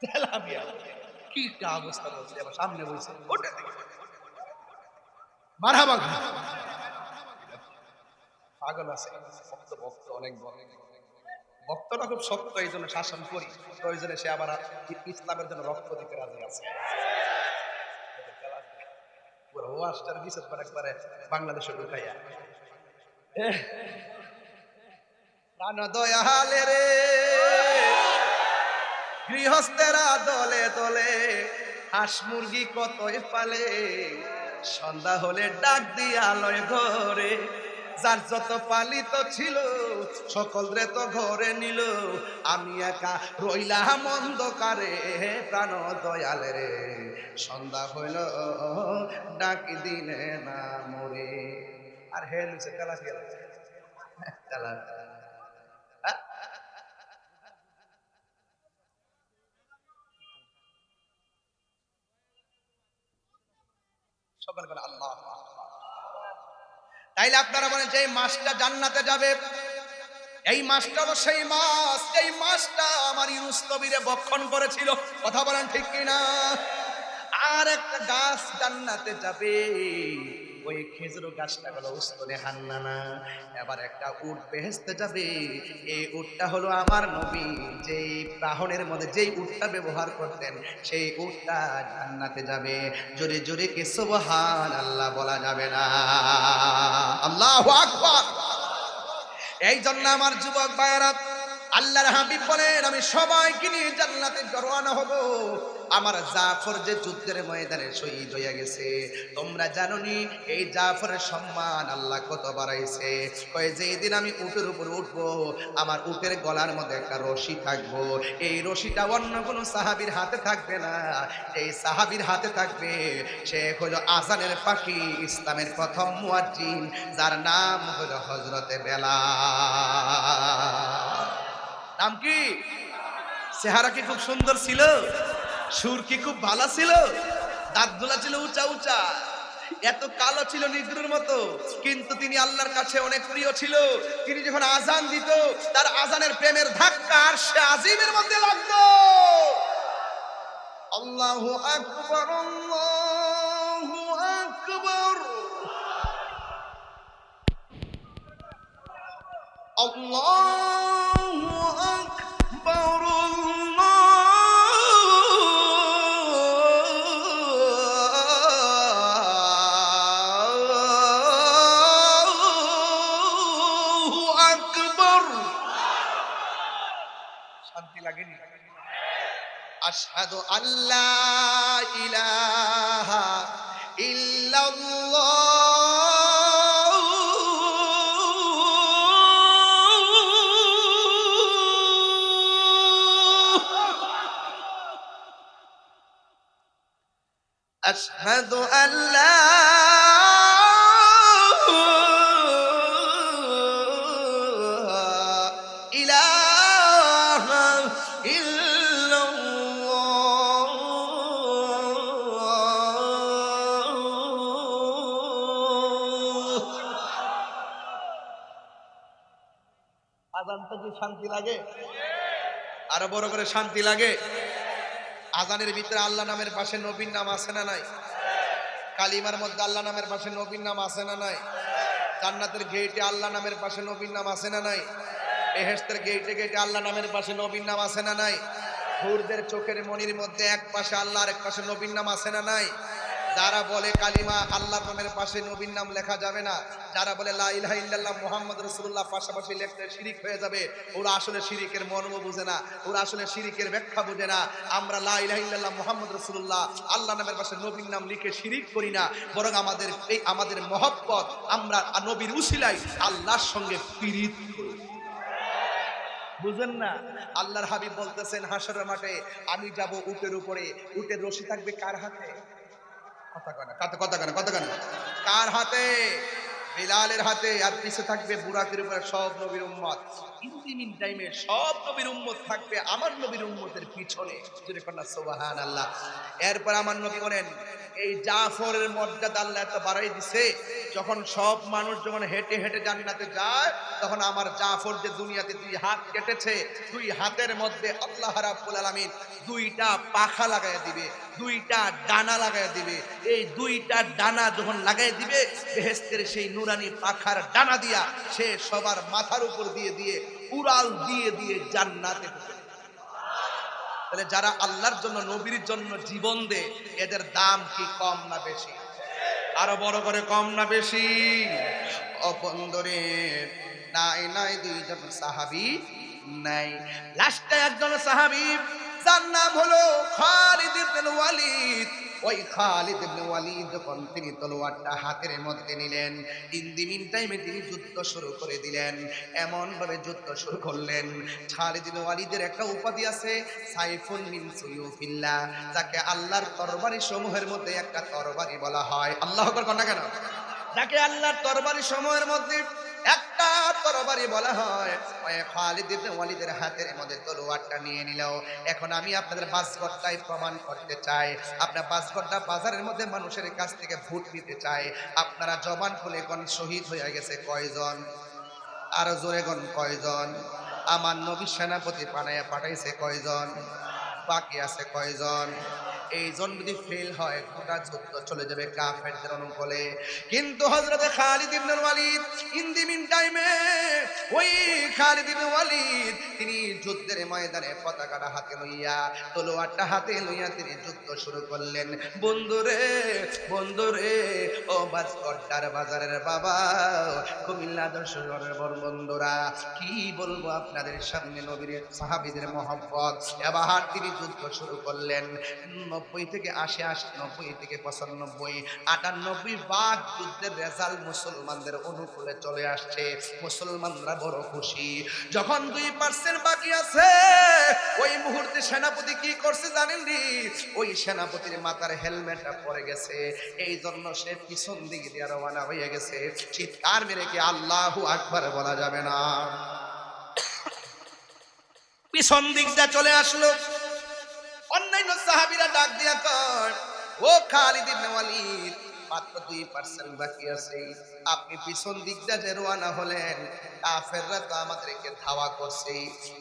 তেলাপিয়া কি একটা অবস্থা বলছে আবার সামনে বইছে ওটা মারহাবা পাগল আছে ভক্ত ভক্ত অনেক ভক্তটা খুব শক্ত এই জন্য শাসন করি প্রয়োজনে সে আবার ইসলামের জন্য রক্ত দিতে রাজি আছে পুরো ওয়াশটার বিশেষ করে একবারে বাংলাদেশে ঢুকাইয়া প্রাণ দয়ালে রে গৃহস্থেরা দলে দলে হাঁস মুরগি কতই পালে সন্ধ্যা হলে ডাক দিয়া লয় ঘরে যার যত পালিত ছিল সকলরে তো ঘরে নিল আমি একা রইলাম অন্ধকারে প্রাণ দয়ালে রে সন্ধ্যা হইল ডাক দিলে না মরে আর হে লুছে তেলা ফিয়া তেলা সকল বলে আল্লাহ তাইলে আপনারা বলেন যে এই মাসটা জান্নাতে যাবে এই মাসটা হলো সেই মাস এই মাসটা আমার ইউনুস নবীরে বক্ষণ করেছিল কথা বলেন ঠিক কিনা আর একটা গাছ জান্নাতে যাবে ওই খেজুর গাছটা হলো উস্তনে হান্নানা এবার একটা উট বেহেশতে যাবে এই উটটা হলো আমার নবী যেই বাহনের মধ্যে যেই উটটা ব্যবহার করতেন সেই উটটা জান্নাতে যাবে জোরে জোরে কে সুবহানাল্লাহ বলা যাবে না আল্লাহু আকবার এই জন্য আমার যুবক ভাইরা আল্লাহর হাবিব বলেন আমি সবাইকে নিয়ে জান্নাতে রওনা হব আমার জাফর যে যুদ্ধের ময়দানে শহীদ হয়ে গেছে তোমরা জানোনি এই জাফরের সম্মান আল্লাহ কত বাড়াইছে কয় যেদিন আমি উটের উপর উঠবো আমার উটের গলার মধ্যে একটা রশি থাকবো এই রশিটা অন্য কোনো সাহাবীর হাতে থাকবে না এই সাহাবীর হাতে থাকবে সে হলো আযানের পাখি ইসলামের প্রথম মুয়াজ্জিন যার নাম হলো হযরতে বেলাল নাম কি চেহারা কি খুব সুন্দর ছিল সুর কি খুব ভালো ছিল দাঁতগুলা ছিল উঁচা উঁচা এত কালো ছিল নিগ্রোর মতো কিন্তু তিনি আল্লাহর কাছে অনেক প্রিয় ছিল তিনি যখন আজান দিত তার আজানের প্রেমের ধাক্কা আরশে আজিমের মধ্যে লাগতো আল্লাহু আকবার আল্লাহু আকবার আল্লাহু আকবার আল্লাহু আকবার শান্তি লাগেনি আশহাদু আল্লা ইলাহা ইল্লাল্লাহ أشهد أن لا إله إلا الله আজানটা কি শান্তি লাগে আরো বড় করে শান্তি লাগে আজানের ভিতরে আল্লাহ নামের পাশে নবীর নাম আছে না নাই কালিমার মধ্যে আল্লাহ নামের পাশে নবীর নাম আছে না নাই জান্নাতের গেটে আল্লাহ নামের পাশে নবীর নাম আছে না নাই বেহেশতের গেটে গেটে আল্লাহ নামের পাশে নবীর নাম আছে না নাই হুরদের চোখের মনির মধ্যে এক পাশে আল্লাহ আর এক পাশে নবীর নাম আছে না নাই যারা বলে কালিমা আল্লাহর নামের পাশে নবীর নাম লেখা যাবে না যারা বলে লা ইলাহা ইল্লাল্লাহ মুহাম্মাদুর রাসূলুল্লাহ পাশাপাশি লিখতে শিরিক হয়ে যাবে ওরা আসলে শিরিকের মর্ম বুঝে না ওরা আসলে শিরিকের ব্যাখ্যা বুঝে না আমরা লা ইলাহা ইল্লাল্লাহ মুহাম্মাদুর রাসূলুল্লাহ আল্লাহ নামের পাশে নবীর নাম লিখে শিরিক করি না বরং আমাদের মহব্বত আমরা নবীর উসিলায় আল্লাহর সঙ্গে পীড়িত করি বুঝেন না আল্লাহর হাবিব বলতেছেন হাসরের মাঠে আমি যাব উটের উপরে উটের রশি থাকবে কার হাতে কথা কেন কার হাতে বিলালের হাতে আর পিছে থাকবে বুরাকের উপরে সব নবীর উম্মত ইন্তিমিন টাইমে সব নবীর উম্মত থাকবে আমার নবীর উম্মতের পিছনে যদি কন্যা সুবহানাল্লাহ এরপর আমার নবী বলেন এই জাফরের মর্যাদা আল্লাহ এত বাড়াই দিছে, যখন সব মানুষ যখন হেঁটে হেঁটে জান্নাতে যায়, তখন আমার জাফর যে দুনিয়াতে 2 হাত কেটেছে, 2 হাতের মধ্যে আল্লাহ রাব্বুল আলামিন 2টা পাখা লাগায় দিবে, 2টা ডানা লাগায় দিবে। এই 2টা ডানা যখন লাগায় দিবে, বেহেশতের সেই নুরানি পাখার ডানা দিয়া সে সবার মাথার উপর দিয়ে দিয়ে উড়াল দিয়ে দিয়ে জান্নাতে ঢুকে। তাহলে যারা আল্লাহর জন্য নবীর জন্য জীবন দেয়, এদের দাম কি কম না বেশি? আরো বড় করে, কম না বেশি? অপন্দরে নাই নাই 2 জন সাহাবী নাই, লাস্টে একজন সাহাবী, যার নাম হলো খালিদ ইবনে ওয়ালিদ। ওই খালিদ ইবনে ওয়ালিদ যখন তিনি তলোয়ারটা হাতের মধ্যে নিলেন, ইন দি মিন টাইমে তিনি যুদ্ধ শুরু করে দিলেন। এমন ভাবে যুদ্ধ শুরু করলেন, খালিদ ইবনে ওয়ালিদের একটা উপাধি আছে, সাইফুন মিন সুয়ুফিল্লাহ, যাকে আল্লাহর তরবারি সমূহের মধ্যে একটা তরবারি বলা হয়। আল্লাহু আকবার কোন না কেন? যাকে আল্লাহর তরবারি সমূহের মধ্যে একটা তরবারি বলা হয়। ওই খালিদ ইবনে ওয়ালিদের হাতের মধ্যে তলোয়ারটা নিয়ে নিল। এখন আমি আপনাদের বাসগড়টাই প্রমাণ করতে চাই। আপনার বাসগড়টা বাজারের মধ্যে মানুষের কাছ থেকে ভোট নিতে চাই। আপনারা জবান খুলে কোন শহীদ হয়ে গেছে কয়জন? আর জোরে কোন কয়জন? আমার নবী সেনাপতি বানায়া পাঠাইছে কয়জন? বাকি আছে কয়জন? এই জন যদি ফেল হয়, গোটা যুদ্ধ চলে যাবে কাফেরদের অনুকূলে। কিন্তু হযরত খালিদ ইবনে ওয়ালিদ ইন দি মিন টাইমে, ওই খালিদ ইবনে ওয়ালিদ তিনি যুদ্ধের ময়দানে পতাকাটা হাতে লইয়া, তলোয়ারটা হাতে লইয়া তিনি যুদ্ধ শুরু করলেন। বন্ধুরে বন্ধুরে, ও বাসকড্ডার বাজারের বাবা, কুমিল্লা দর্শনের বড় বন্ধুরা, কি বলবো আপনাদের সামনে নবীর সাহাবীদের মহব্বত। এবার তিনি যুদ্ধ শুরু করলেন। 90 থেকে 80, 90 থেকে 95, 98 ভাগ যুদ্ধের রেজাল্ট মুসলমানদের অনুকূলে চলে আসছে। মুসলমানরা বড় খুশি। যখন 2% বাকি আছে, ওই মুহূর্তে সেনাপতি কি করছে জানেন নি? ওই সেনাপতির মাথার হেলমেটটা পড়ে গেছে, এই জন্য সে পিছন দিকে দিয়ে রওনা হয়ে গেছে। চিৎকার মেরে কি আল্লাহু আকবার বলা যাবে না? পিছন দিক দিয়ে চলে আসলো। অন্যান্য সাহাবীরা ডাক দিয়া কয়, ও খালিদ ইবনে ওয়ালিদ, মাত্র 2% বাকি আছে, আপনি পিছন দিক দিয়ে রওনা হলেন, কাফেররা তো আমাদেরকে ধাওয়া করছে,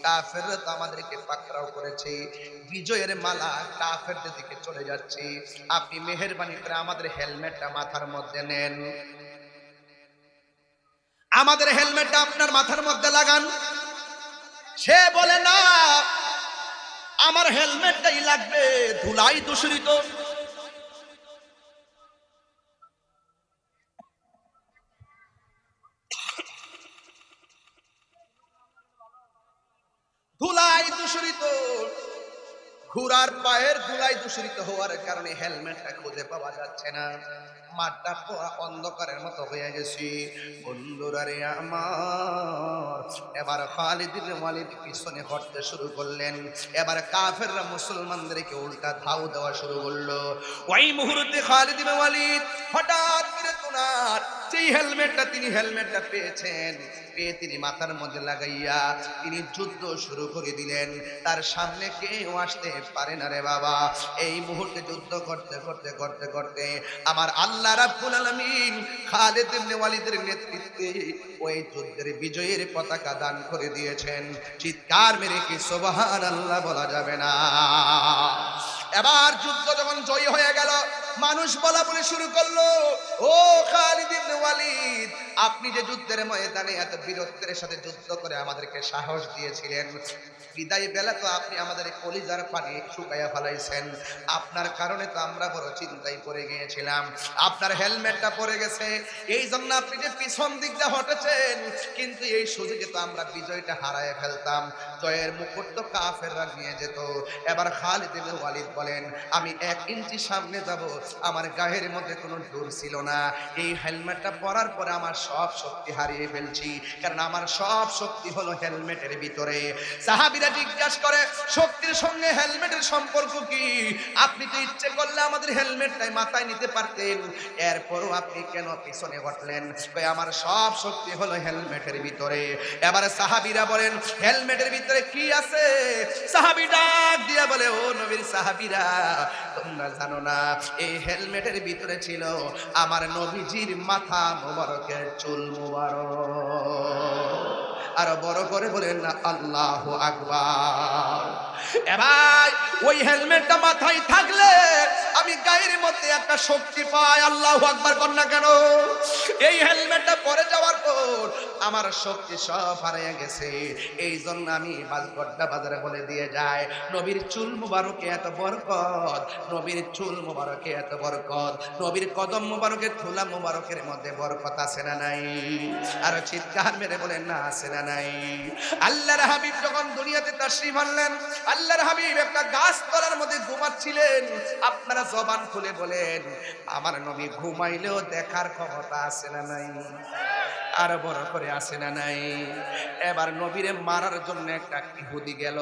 কাফেররা তো আমাদেরকে পাকড়াও করেছে, বিজয়ের মালা কাফেরদের দিকে চলে যাচ্ছে, আপনি মেহেরবানি করে আমাদের হেলমেটটা মাথার মধ্যে নেন, আমাদের হেলমেটটা আপনার মাথার মধ্যে লাগান। সে বলে, না, আমার হেলমেটটাই লাগবে, ধুলাই দূষিত। ধুলাই দূষিত, ঘোড়ার পায়ের ধুলাই দূষিত হওয়ার কারণে হেলমেটটা খুঁজে পাওয়া যাচ্ছে না। মাঠটা পুরো অন্ধকারের মতো হয়ে গেছে। বন্ধুরা রে আমার, এবার খালিদ ইবনে ওয়ালিদ পিছনে হটতে শুরু করলেন। এবার কাফেররা মুসলমানদেরকে উল্টা ধাও দেওয়া শুরু করলো। ওই মুহূর্তে খালিদ ইবনে ওয়ালিদ হঠাৎ করে তোনার যেই হেলমেটটা পেয়েছেন, পেয়ে তিনি মাথার মধ্যে লাগাইয়া তিনি যুদ্ধ শুরু করে দিলেন। তার সামনে কেউ আসতে পারে না রে বাবা। এই মুহূর্তে যুদ্ধ করতে করতে করতে করতে আমার আল্লাহ রাব্বুল আলামিন খালিদ ইবনে ওয়ালিদের নেতৃত্বে ওই যুদ্ধের বিজয়ের পতাকা দান করে দিয়েছেন। চিৎকার মেরে কি সুবহানাল্লাহ বলা যাবে না? এবার যুদ্ধ যখন জয় হয়ে গেল, মানুষ বলা বলে শুরু করলো, ও খালিদ ইবনে ওয়ালিদ, আপনি যে যুদ্ধের ময়দানে এত বীরত্বের সাথে যুদ্ধ করে আমাদেরকে সাহস দিয়েছিলেন, বিদায় বেলা তো আপনি আমাদের কলিজার পানি শুকাইয়া ফেলাইছেন। আপনার কারণে তো আমরা বড় চিন্তায় পড়ে গিয়েছিলাম। আপনার হেলমেটটা পড়ে গেছে, এই জন্য আপনি যে পিছন দিক দিয়ে হটেছেন, কিন্তু এই সুযোগে তো আমরা বিজয়টা হারায় ফেলতাম, জয়ের মুকুট তো কাফেররা নিয়ে যেত। এবার খালিদ ইবনে ওয়ালিদ বলেন, আমি 1 ইঞ্চি সামনে যাব, আমার গায়ের মধ্যে কোনো জোর ছিল না। এই হেলমেটটা পরার পরে আমার সব শক্তি হারিয়ে ফেলছি, কারণ আমার সব শক্তি হলো হেলমেটের ভিতরে। সাহাবীরা জিজ্ঞাসা করে, শক্তির সঙ্গে হেলমেটের সম্পর্ক কি? আপনি তো ইচ্ছে করলে আমাদের হেলমেটটাই মাথায় নিতে পারতেন, এরপরও আপনি কেন পিছনে ঘটলেন? আমার সব শক্তি হলো হেলমেটের ভিতরে। এবারে সাহাবীরা বলেন, হেলমেটের ভিতরে কি আছে? সাহাবী ডাক দিয়া বলে, ও নবীর সাহাবীরা, তোমরা জানো না এই এই হেলমেটের ভিতরে ছিল আমার নবীজির মাথা মোবারকের চুল মোবারক। আরো বড় করে বলেন না আল্লাহু আকবার। এবার ওই হেলমেটটা মাথায় থাকলে আমি গায়ের মধ্যে একটা শক্তি পাই। আল্লাহু আকবার কর না কেন? এই হেলমেটটা পরে যাওয়ার পর আমার শক্তি সব হারিয়ে গেছে। এই জন্য আমি বাজগড্ডা বাজারে বলে দিয়ে যায়, নবীর চুল মুবারকে এত বরকত, নবীর চুল মুবারকে এত বরকত, নবীর কদম মুবারকের ধুলা মুবারকের মধ্যে বরকত আছে না নাই? আর চিৎকার মেরে বলেন না আছে না নাই? আল্লাহর হাবিব যখন দুনিয়াতে তাশরীফ আনলেন, আল্লাহর হাবিব একটা গাছ তলার মধ্যে ঘুমাচ্ছিলেন। আপনারা জবান খুলে বলেন, আমার নবী ঘুমাইলেও দেখার ক্ষমতা আছে না নাই? আর বড় করে আছে না নাই? এবার নবীরে মারার জন্য একটা ইহুদি গেল,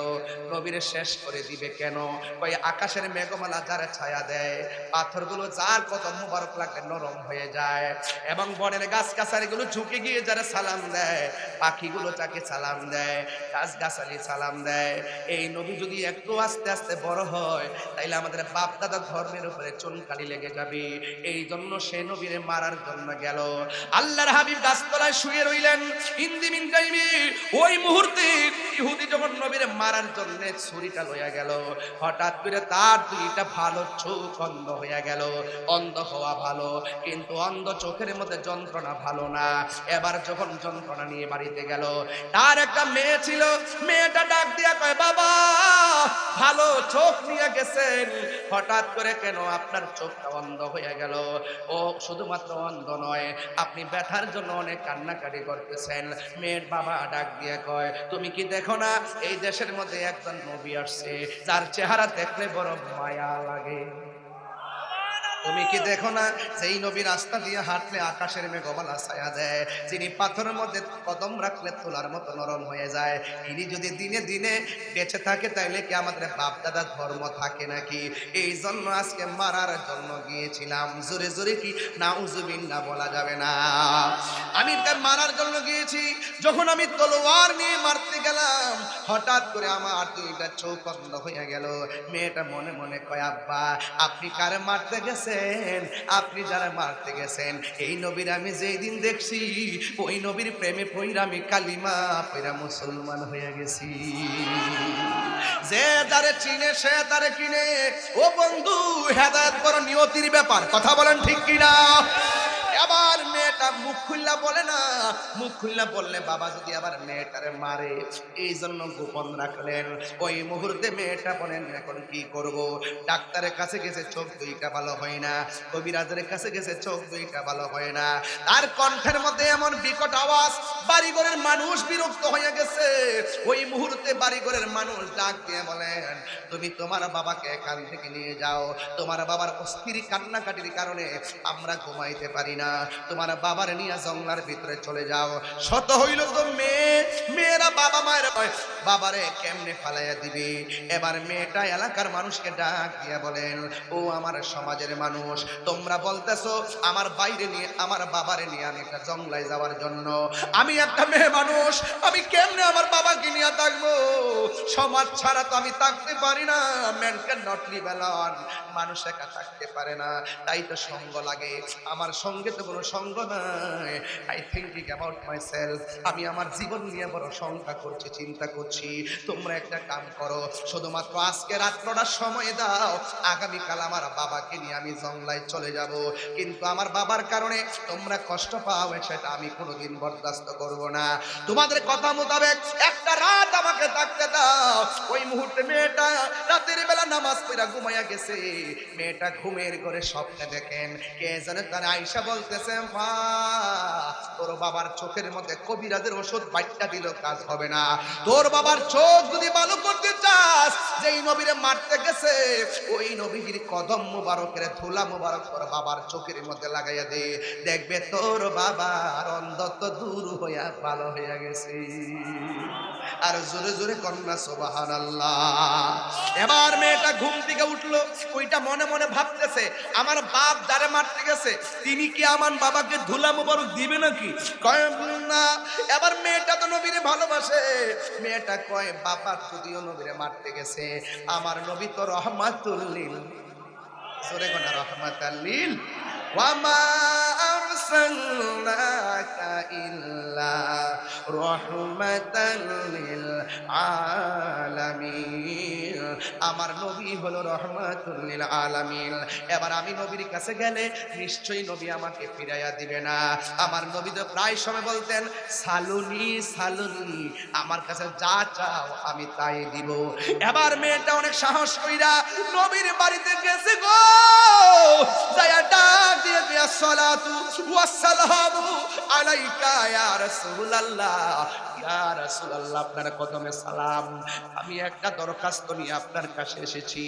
নবীরে শেষ করে দিবে কেন? ওই আকাশের মেঘমালা যারা ছায়া দেয়, পাথরগুলো যার কদম মুবারক লাগে নরম হয়ে যায়, এবং বনের গাছ গাছালিগুলো ঝুঁকে গিয়ে যারা সালাম দেয়, পাখিগুলো তাকে সালাম দেয়, গাছ গাছালি সালাম দেয়। এই নবী যদি একটু আস্তে আস্তে বড় হয়, তাইলে আমাদের বাপ দাদা ধর্মের উপরে চুনকালি লেগে যাবে। এই জন্য সে নবীরে মারার জন্য গেল। আল্লাহর হাবিব গাছতলায় শুয়ে রইলেন। ইন্দিমিন টাইমে ওই মুহূর্তে ইহুদি যখন নবীরে মারার জন্য ছুরিটা লইয়া গেল, হঠাৎ করে তার দুইটা ভালো চোখ অন্ধ হইয়া গেল। অন্ধ হওয়া ভালো, কিন্তু অন্ধ চোখের মধ্যে যন্ত্রণা ভালো না। এবার যখন যন্ত্রণা নিয়ে বাড়িতে গেল, তার একটা মেয়ে ছিল, মেয়েটা ডাক দিয়া কয়, বাবা ভালো চোখ নিয়ে গেছেন, হঠাৎ করে কেন আপনার চোখটা অন্ধ হয়ে গেল? ও শুধুমাত্র অন্ধ নয়, আপনি ব্যথার জন্য অনেক কান্নাকাটি করতেছেন। মেয়ের বাবা ডাক দিয়ে কয়, তুমি কি দেখো না এই দেশের মধ্যে একজন নবী আসছে, যার চেহারা দেখলে বড় মায়া লাগে? তুমি কি দেখো না সেই নবী রাস্তা দিয়ে হাঁটলে আকাশের মেঘমালা ছায়া দেয়, যিনি পাথরের মধ্যে কদম রাখলে তোলার মতো নরম হয়ে যায়, ইনি যদি দিনে দিনে বেঁচে থাকে, তাইলে কি আমাদের বাপ দাদা ধর্ম থাকে নাকি? এই জন্য আজকে মারার জন্য গিয়েছিলাম। জোরে জোরে কি নাউজুবিল্লাহ বলা যাবে না? আমি তার মারার জন্য গিয়েছি। যখন আমি তলোয়ার নিয়ে মারতে গেলাম, হঠাৎ করে আমার দুইটা চোখ অন্ধ হয়ে গেল। মেয়েটা মনে মনে কয়, আব্বা আপনি কারে মারতে গেছেন? আপনি যারা মারতে গেছেন, এই নবীর আমি যেই দিন দেখছি, ওই নবীর প্রেমে পইরা আমি কালিমা পইরা মুসলমান হয়ে গেছি। যে যারে চিনে সে তারে কিনে। ও বন্ধু, হেদায়েত বড় নিয়তির ব্যাপার, কথা বলেন ঠিক কিনা? আবার মেয়েটা মুখ খুললা বলে না, মুখ খুললা বললে বাবা যদি আবার মেয়েটারে মারে, এই জন্য গোপন রাখলেন। ওই মুহূর্তে মেয়েটা বলেন, এখন কি করব? ডাক্তারের কাছে গেছে, চোখ দুইটা ভালো হয় না। কবিরাজের কাছে গেছে, চোখ দুইটা ভালো হয় না। তার কণ্ঠের মধ্যে এমন বিকট আওয়াজ, বাড়িঘরের মানুষ বিরক্ত হয়ে গেছে। ওই মুহূর্তে বাড়িঘরের মানুষ ডাক দিয়ে বলেন, তুমি তোমার বাবাকে এখান থেকে নিয়ে যাও, তোমার বাবার অস্থির কান্নাকাটির কারণে আমরা ঘুমাইতে পারি না, তোমার বাবার নিয়ে জঙ্গলার ভিতরে চলে যাও। শত হইল তো মেয়েরা বাবা মায়ের বাবারে কেমনে ফালাইয়া দিবে। এবার মেয়েটা এলাকার মানুষকে ডাক দিয়া বলেন, ও আমার সমাজের মানুষ, তোমরা বলতেছো আমার বাইরে নিয়ে, আমার বাবারে নিয়ে আমি একটা জঙ্গলায় যাওয়ার জন্য। আমি একটা মেয়ে মানুষ, আমি কেমনে আমার বাবাকে নিয়ে থাকবো? সমাজ ছাড়া তো আমি থাকতে পারি না। Man can not live alone, মানুষ একা থাকতে পারে না, তাই তো সঙ্গ লাগে। আমার সঙ্গে তো কোনো সঙ্গ নাই। আই থিঙ্কিং অ্যাবাউট মাইসেলফ, আমি আমার জীবন নিয়ে বড় শঙ্কা করছি, চিন্তা করছি। তোমরা একটা কাম করো, শুধুমাত্র আজকে রাত্রটার সময় দাও, আগামীকাল আমার বাবাকে নিয়ে আমি জঙ্গলায় চলে যাব। কিন্তু আমার বাবার কারণে তোমরা কষ্ট পাও, সেটা আমি কোনোদিন বরদাস্ত করব না। তোমাদের কথা মোতাবেক একটা রাত আমাকে থাকতে দাও। ওই মুহূর্তে মেয়েটা রাতের বেলা নামাজ পড়া ঘুমাইয়া গেছে। মেয়েটা ঘুমের ঘরে স্বপ্নে দেখেন কে জানে তার আয়েশা বলতেছে, মা তোর বাবার চোখের মধ্যে কবিরাজের ওষুধ বাইটটা দিল কাজ হবে না। তোর বাবার চোখ যদি ভালো করতে চাস, যেই নবীরে মারতে গেছে ওই নবীর কদম মুবারকের ধুলা মুবারক তোর বাবার চোখের মধ্যে লাগাইয়া দে, দেখবে তোর বাবার অন্ধত্ব দূর হইয়া ভালো হইয়া গেছে। আর জোরে জোরে কন্যা সুবহানাল্লাহ। এবার মেয়েটা ঘুম থেকে উঠলো, ওইটা মনে মনে ভাবতেছে, আমার বাপ যারে মারতে গেছে তিনি কি আমার বাবাকে ধুলা মুবারক দিবে নাকি? কয় না। এবার মেয়েটা তো নবীরে ভালোবাসে, মেয়েটা কয় বাবা যদিও নবীরে মারতে গেছে, আমার নবী তো রহমাতুল লিল। জোরে কোন রাহমাতাল লিল ওয়া মা আরসালনাকা ইল্লা রাহমাতাল লিল আলামিন। আমার নবী হলো রহমাতুল লিল আলামিন। এবার আমি নবীর কাছে গেলে নিশ্চয়ই নবী আমাকে ফিরাইয়া দিবে না। আমার নবী তো প্রায় সময় বলতেন সালুনি সালুনি, আমার কাছে যা চাও আমি তাই দিব। এবার মেয়েটা অনেক সাহস কইরা নবীর বাড়িতে গেছে গো, যায়া ডাক দিয়ে দিয়া সালাতু ওয়াসসালামু আলাইকা ইয়া রাসূলুল্লাহ, ইয়া রাসূলুল্লাহ আপনার কদমে সালাম। আমি একটা দরখাস্ত নিয়ে আপনার কাছে এসেছি।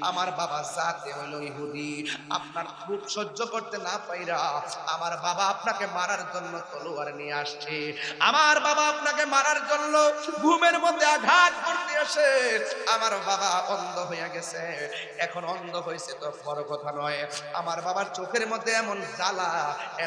আমার বাবা জাতে হলো ইহুদি, আপনার খুব সহ্য করতে না পাইরা আমার বাবা আপনাকে মারার জন্য তলোয়ার নিয়ে আসছে। আমার বাবা আপনাকে মারার জন্য ঘুমের মধ্যে আঘাত করতে আসে। আমার বাবা অন্ধ হয়ে গেছে, এখন অন্ধ হয়েছে তো বড় কথা নয়, আমার বাবার চোখের মধ্যে এমন জ্বালা,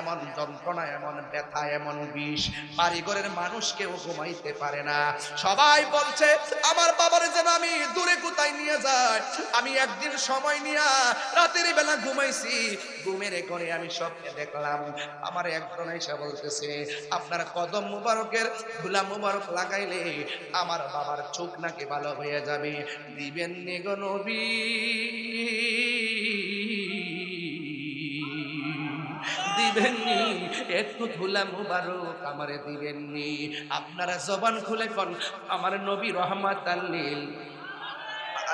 এমন যন্ত্রণা, এমন ব্যথা, এমন বিষ, বাড়িঘরের মানুষ কেউ ঘুমাইতে পারে না। সবাই বলছে আমার বাবার যেন আমি দূরে কোথায় নিয়ে যাই। আমি একদিন সময় নিয়ে রাতের বেলা ঘুমাইছি, ঘুমের ঘরে আমি স্বপ্নে দেখলাম আমার একজন এসে বলতেছে আপনার কদম মুবারকের ধুলা মুবারক লাগাইলে আমার বাবার চোখ নাকি ভালো হয়ে যাবে, দিবেন নি গো নবী, দিবেননি একটু ধুলা মুবারক আমারে দিবেননি? আপনারা জবান খুলে কোন আমার নবী রহমাতাল লিল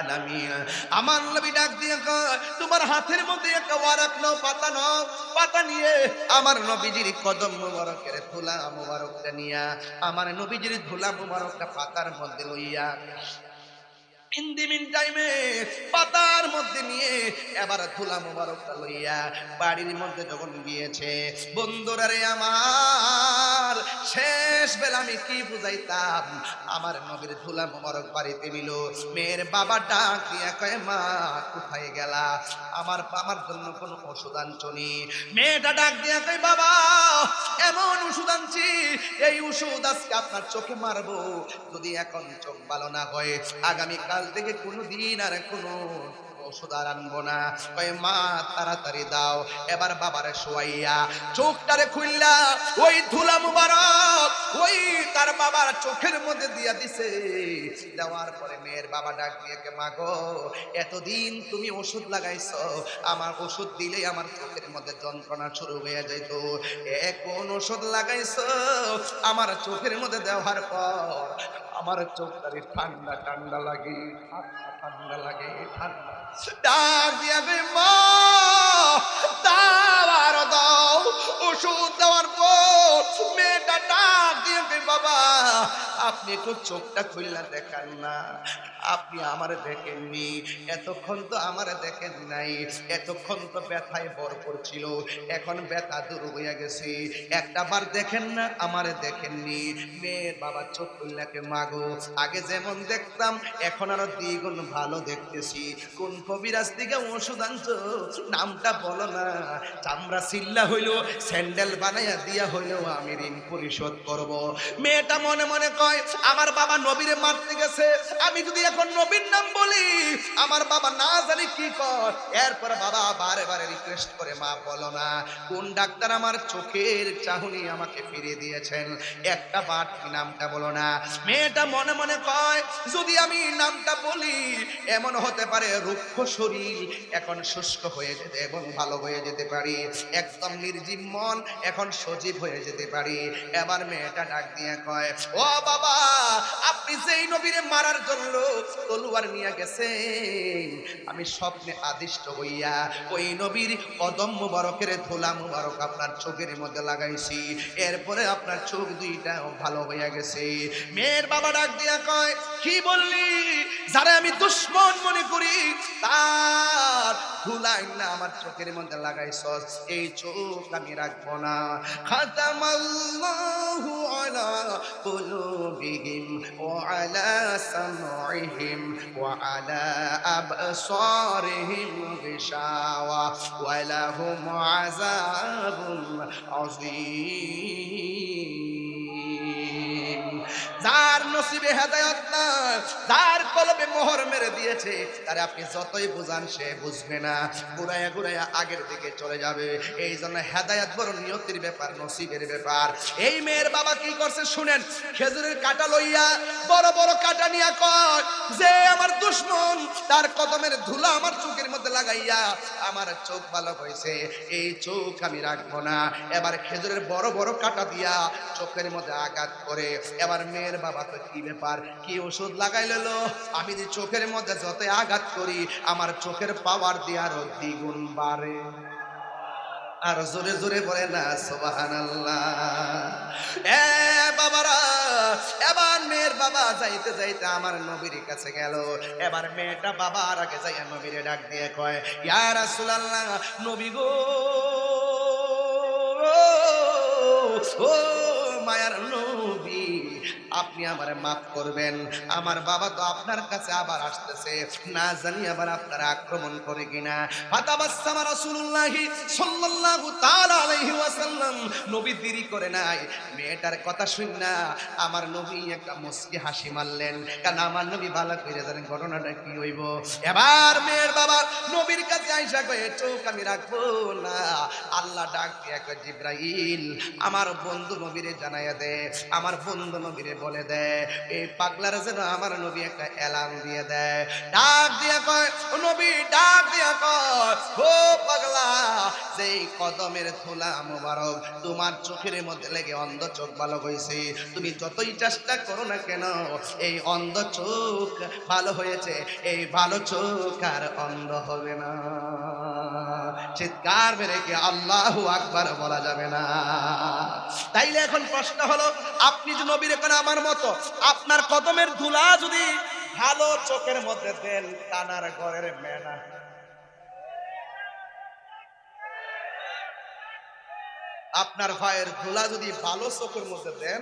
আলামিন। আমার নবী ডাক দিয়ে কয় তোমার হাতের মধ্যে একটা ওয়ারাক নাও, পাতা নাও, পাতা নিয়ে আমার নবীজির কদম মুবারকের ধুলা মুবারকটা নিয়া আমার নবীজির ধুলা মুবারকটা পাতার মধ্যে লইয়া ইন্দিমিন টাইমে পাতার মধ্যে নিয়ে এবার ধুলা মুবারকটা লইয়া বাড়ির মধ্যে যখন গিয়েছে, বন্ধুরা রে আমার শেষ বেলা আমি কি বুঝাইতাম, আমার নবীর ধুলা মুবারক বাড়িতে নিল। মেয়ের বাবা ডাক দিয়া কয় মা কোথায় গেলা, আমার জন্য কোনো ওষুধ আনছনি? মেয়েটা ডাক দিয়া কয় বাবা এমন ওষুধ আনছি, এই ওষুধ আজকে আপনার চোখে মারবো, যদি এখন চোখ ভালো না হয় আগামী কাল থেকে কোনোদিন আর কোনো ওষুধ আর আনবো না। কয় মা তাড়াতাড়ি দাও। এবার বাবারে শোয়াইয়া চোখটারে খুললা ওই ধুলা মুবারক ওই তার বাবার চোখের মধ্যে দিয়া দিছে। দেওয়ার পরে মেয়ের বাবা ডাক দিয়ে কে মা গো এতদিন তুমি ওষুধ লাগাইছো, আমার ওষুধ দিলেই আমার চোখের মধ্যে যন্ত্রণা শুরু হয়ে যাইত, এখন ওষুধ লাগাইছো আমার চোখের মধ্যে দেওয়ার পর আমার চোখটারে ঠান্ডা ঠান্ডা লাগে, ঠান্ডা লাগে, ঠান্ডা। ডাক দিয়া বে মা দাও আর দাও। ওষুধ দেওয়ার পর মেয়েটা ডাক দিয়ে বে বাবা আপনি একটু চোখটা খুললা দেখান না, আপনি আমারে দেখেননি, এতক্ষণ তো আমারে দেখেন নাই, এতক্ষণ তো ব্যথায় ভরপুর ছিল, এখন ব্যথা দূর হয়ে গেছে, একটা বার দেখেন না আমারে দেখেননি। মেয়ের বাবা চোখ খুললাকে মাগো আগে যেমন দেখতাম এখন আরো দ্বিগুণ ভালো দেখতেছি, কোন কবিরাজ দিকে ওষুধ আনছো নামটা বলো না, চামড়া সিল্লা হইলো স্যান্ডেল বানাইয়া দিয়া হইলো আমি ঋণ পরিশোধ করব। মেয়েটা মনে মনে কয় আমার বাবা নবীরে মারতে গেছে, আমি যদি এখন নবীর নাম বলি আমার বাবা না জানি কি কর। এরপর বাবা বারে বারে রিকোয়েস্ট করে মা বলো না কোন ডাক্তার আমার চোখের চাহনি আমাকে ফিরিয়ে দিয়েছেন, একটা বার নামটা বলো না। মেয়েটা মনে মনে কয় যদি আমি নামটা বলি এমন হতে পারে রুক্ষ শরীর এখন শুষ্ক হয়ে যেতে এবং ভালো হয়ে যেতে পারি, একদম নির্জীব মন এখন সজীব হয়ে যেতে পারি। এবার মেয়েটা ডাক দিয়ে কয় ও বাবা আপনি যেই নবীরে মারার জন্য তলোয়ার নিয়ে গেছেন আমি স্বপ্নে আদিষ্ট হইয়া ওই নবীর কদম মুবারকের ধুলা মুবারক আপনার চোখের মধ্যে লাগাইছি, এরপরে আপনার চোখ দুইটা ভালো হইয়া গেছে। মেয়ের বাবা ডাক দিয়া কয় কি বললি, যারা আমি দুশ্মন মনে করি তার ধুলাই না আমার চোখের মধ্যে লাগাইছস, এই চোখ আমি রাখবো না। খাতামাল্লাহু আলা কুলুবিহিম ওয়া আলা সামঈহিম ওয়া আলা আবসারিহিম গিশাওয়া ওয়া লাহুম আযাবুন আযীম। যার নসিবে হেদায়েত না, যার কলবে মোহর মেরে দিয়েছে, তারে আপনি যতই বুঝান সে বুঝবে না, ঘুরাইয়া ঘুরাইয়া আগের দিকে চলে যাবে। এই জন্য হেদায়েত বড় নিয়তির ব্যাপার, নসিবের ব্যাপার। এই মেয়ের বাবা কি করছে শুনেন, খেজুরের কাঁটা লইয়া বড় বড় কাঁটা নিয়ে কয় যে আমার দুশমন তার কদমের ধুলা আমার চোখের মধ্যে লাগাইয়া আমার চোখ ভালো হয়েছে, এই চোখ আমি রাখবো না। এবার খেজুরের বড় বড় কাঁটা দিয়া চোখের মধ্যে আঘাত করে। এবার মেয়ের বাবা তো কি ব্যাপার, কি ওষুধ লাগাই লো, আমি যে চোখের মধ্যে যত আঘাত করি আমার চোখের পাওয়ার দিয়ে আরো দ্বিগুণ বাড়ে। আর জোরে জোরে বলে না সুবহানাল্লাহ। এ বাবারা, এবার মেয়ের বাবা যাইতে যাইতে আমার নবীর কাছে গেল। এবার মেয়েটা বাবার আগে যাইয়া নবীরে ডাক দিয়ে কয়, ইয়া রাসূলুল্লাহ, নবী গো, ও মায়ার নবী, আপনি আমারে মাফ করবেন, আমার বাবা তো আপনার কাছে আবার আসতেছে, না জানি আবার আপনারা আক্রমণ করে কিনা। ফাতাবাসসামা রাসূলুল্লাহি সাল্লাল্লাহু তাআলা আলাইহি ওয়াসাল্লাম, নবী দেরি করে নাই, মেয়েটার কথা শুননা আমার নবী একটা মুস্কি হাসি মারলেন, কারণ আমার নবী ভালো করে জানেন ঘটনাটা কি হইব। এবার মেয়ের বাবা নবীর কাছে আইসা কয়ে, চোখ আমি রাখবো না। আল্লাহ ডাক দিয়ে কয়, জিবরাইল আমার বন্ধু নবীরে জানাইয়া দে, আমার বন্ধু নবীরে বলে দে এই পাগলার যেন আমার নবী একটা এলান দিয়ে দেয়। ডাক দিয়া কয়, ও নবী, ডাক দিয়া কয়, ও পাগলা, যেই কদমের ধুলা মোবারক তোমার চোখের মধ্যে লেগে অন্ধ চোখ ভালো হয়েছে, তুমি যতই চেষ্টা করো না কেন এই অন্ধ চোখ ভালো হয়েছে, এই ভালো চোখ আর অন্ধ হবে না। চিৎকার মেরে কি আল্লাহু আকবার বলা যাবে না? তাইলে এখন প্রশ্ন হলো, আপনি যে নবীর এখন আমার মতো আপনার কদমের ধুলা যদি ভালো চোখের মধ্যে দেন, টানার ঘরের মেনা, আপনার ভাইয়ের ধুলা যদি ভালো চোখের মধ্যে দেন,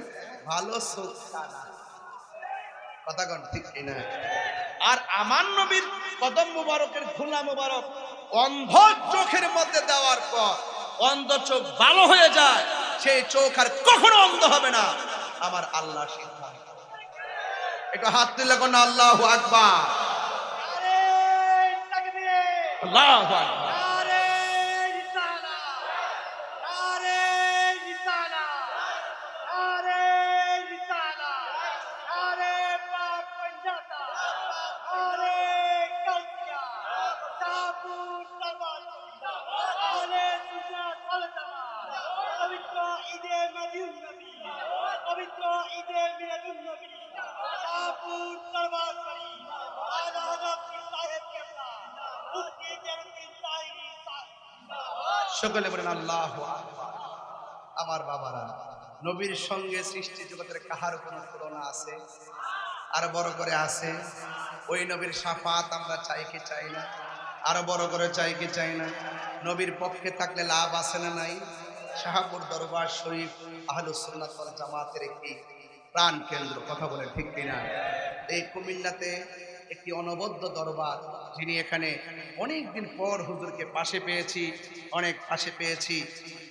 ভালো চোখ টানা, কথা কোন ঠিক কিনা? আর আমার নবীর কদম মুবারকের ধুলা মুবারক অন্ধ চোখের মধ্যে দেওয়ার পর অন্ধ চোখ ভালো হয়ে যায়, সেই চোখ আর কখনো অন্ধ হবে না, আমার আল্লাহ সিদ্ধান্ত। একটু হাত তুলে কোন আল্লাহু আকবার, আল্লাহু আকবার। সকলে বলেন আল্লাহু আকবার। আমার বাবারা, নবীর সঙ্গে সৃষ্টি জগতের কাহার কোনো তুলনা আছে? আর বড় করে আছে? ওই নবীর শাফাত আমরা চাই কি চাই না? আরো বড় করে চাই কি চাই না? নবীর পক্ষে থাকলে লাভ আছে না নাই? শাহপুর দরবার শরীফ আহলুস সুন্নাত ওয়াল জামাতের একটি প্রাণ কেন্দ্র, কথা বলেন ঠিক কিনা? এই কুমিল্লাতে একটি অনবদ্য দরবার, যিনি এখানে অনেকদিন পর হুজুরকে পাশে পেয়েছি, অনেক পাশে পেয়েছি,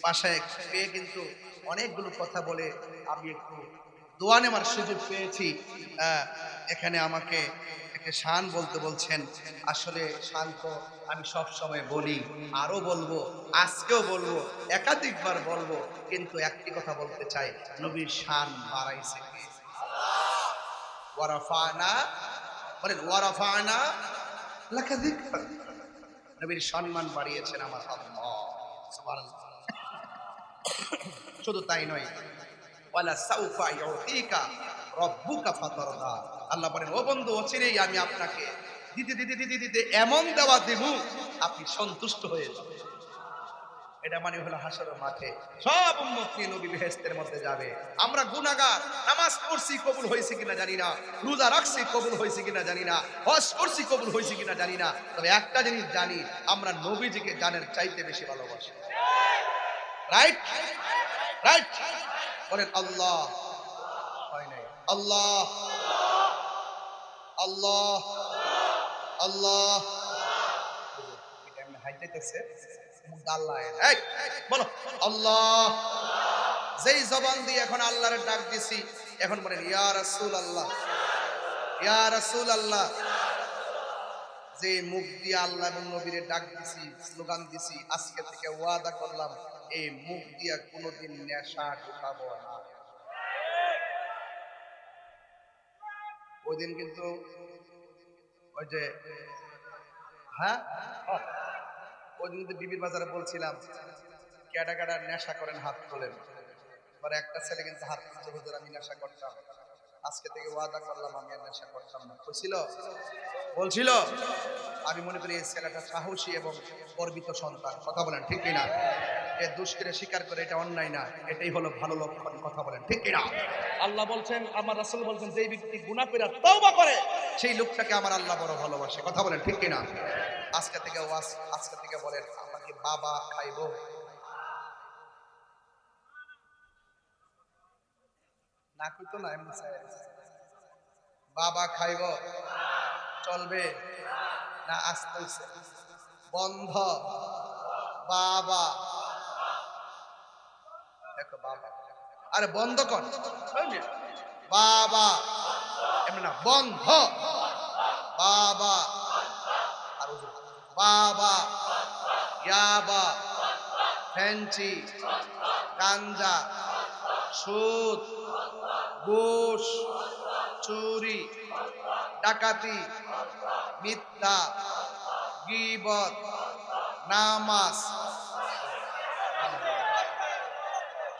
পাশে পেয়ে কিন্তু অনেকগুলো কথা বলে আমি একটু দোয়া নেওয়ার সুযোগ পেয়েছি। এখানে আমাকে একটা শান বলতে বলছেন, আসলে শান তো আমি সব সময় বলি, আরো বলবো, আজকেও বলবো, একাধিকবার বলবো, কিন্তু একটি কথা বলতে চাই, নবীর শান বাড়াইছে কে? ওয়ারাফানা, বলেন ওয়ারাফানা লাকা যিকরাক, নবীর সম্মান বাড়িয়েছেন আমার আল্লাহ সুবহানাল্লাহ। শুধু তাই নয়, ওয়ালা সাউফা ইউতিকা রাব্বুকা ফাতারদা, আল্লাহ বলেন, ও বন্ধু, অচিরেই আমি আপনাকে দিতে দিতে দিতে দিতে এমন দেওয়া দেব আপনি সন্তুষ্ট হয়ে যাবেন। এটা মানে হলো হাসরের মাঠে সব উম্মত নিয়ে নবী বেহেশতের মধ্যে যাবে। আমরা গুনাহগার, নামাজ পড়ছি কবুল হয়েছে কিনা জানি না, রোজা রাখছি কবুল হয়েছে কিনা জানি না, হজ করছি কবুল হয়েছে কিনা জানি না, তবে একটা জিনিস জানি, আমরা নবীজিকে জানের চাইতে বেশি ভালোবাসি। রাইট রাইট, বলেন আল্লাহ, হয় নাই আল্লাহ আল্লাহ আল্লাহ, হাইতেছে বলো আল্লাহ। যেই জবান দিয়ে এখন আল্লাহর ডাক দিছি, এখন বলেন ইয়া রাসূলুল্লাহ, ইয়া রাসূলুল্লাহ। যে মুখ দিয়ে আল্লাহ এবং নবীরে ডাক দিছি, স্লোগান দিছি, আজকে থেকে ওয়াদা করলাম এই মুখ দিয়ে কোনোদিন নেশা ঢুকাবো না। ওই দিন কিন্তু ওই যে হ্যাঁ ওই দিন কিন্তু বিবির বাজারে বলছিলাম ক্যাডা ক্যাডা নেশা করেন হাত তোলেন। পরে একটা ছেলে কিন্তু হাত তুলছে, হুজুর আমি নেশা করতাম, আজকে থেকে ওয়াদা করলাম আমি আর নেশা করতাম না। বলছিল বলছিল আমি মনে করি এই ছেলেটা সাহসী এবং গর্বিত সন্তান। কথা বলেন ঠিক কিনা? এ দুষ্কৃতে স্বীকার করে এটা অন্যায় না, এটাই হলো ভালো লক্ষণ। কথা বলেন ঠিক কিনা? আল্লাহ বলছেন, আমার রাসূল বলছেন, যে ব্যক্তি গুনাহ করে তওবা করে সেই লোকটাকে আমার আল্লাহ বড় ভালোবাসে। কথা বলেন ঠিক কিনা? আজকে থেকে ওয়াজ, আজকে থেকে বলেন আমাকে বাবা খাইবো না, কইতো না এমনি বাবা খাইব চলবে না? আসতেছে বন্ধ বাবা, দেখো বাবা, আরে বন্ধ কর বাবা, এমনি না বন্ধ বাবা, আর বাবা, ইয়াবা, ফ্যান্সি, গাঞ্জা, সুদ, ঘুষ, চুরি, ডাকাতি, মিথ্যা, গীবত, নামাজ।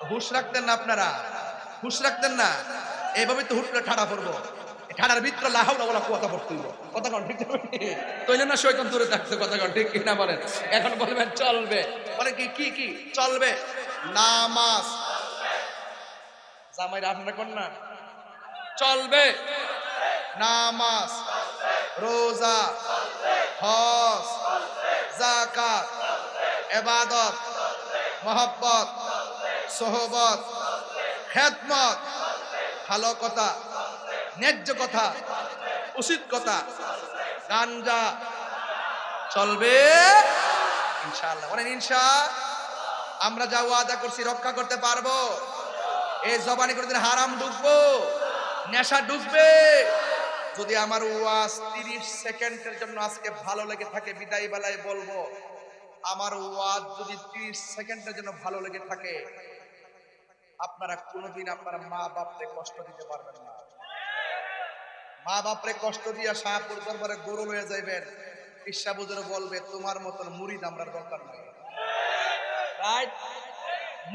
হুশ রাখতেন না আপনারা? হুশ রাখতেন না? এইভাবে তো হুট করে ঠাড়া পড়বো, ঠাড়ার ভিতরে লাহাওলা বলা কথা পড়তে হইব। কথা কন ঠিক তৈলে না শয়তান দূরে থাকছে। কথা কন ঠিক কিনা বলেন? এখন বলবেন চলবে, বলে কি কি কি চলবে? নামাজ, জামাইরা আপনারা কোন না চলবে, নামাজ, রোজা, হজ, যাকাত, ইবাদত, মহব্বত, সোহবত, খেদমত, ভালো কথা, ন্যায্য কথা, উচিত কথা, গাঞ্জা চলবে ইনশাআল্লাহ। বলেন ইনশাআল্লাহ। আমরা যা ওয়াদা করছি রক্ষা করতে পারবো? এই জবানে কোনদিন হারাম ঢুকবো, নেশা ঢুকবে? যদি আমার ওয়াজ 30 সেকেন্ডের জন্য আজকে ভালো লেগে থাকে, বিদায় বেলায় বলবো, আমার ওয়াজ যদি 30 সেকেন্ডের জন্য ভালো লেগে থাকে, আপনারা কোনোদিন আপনার মা বাপকে কষ্ট দিতে পারবেন না। মা বাপরে কষ্ট দিয়া শাহপুর দরবারে গরু লয়ে যাইবেন, ঈর্ষা বুজুরে বলবে তোমার মতন মুরিদ আমরার দরকার নাই। রাইট?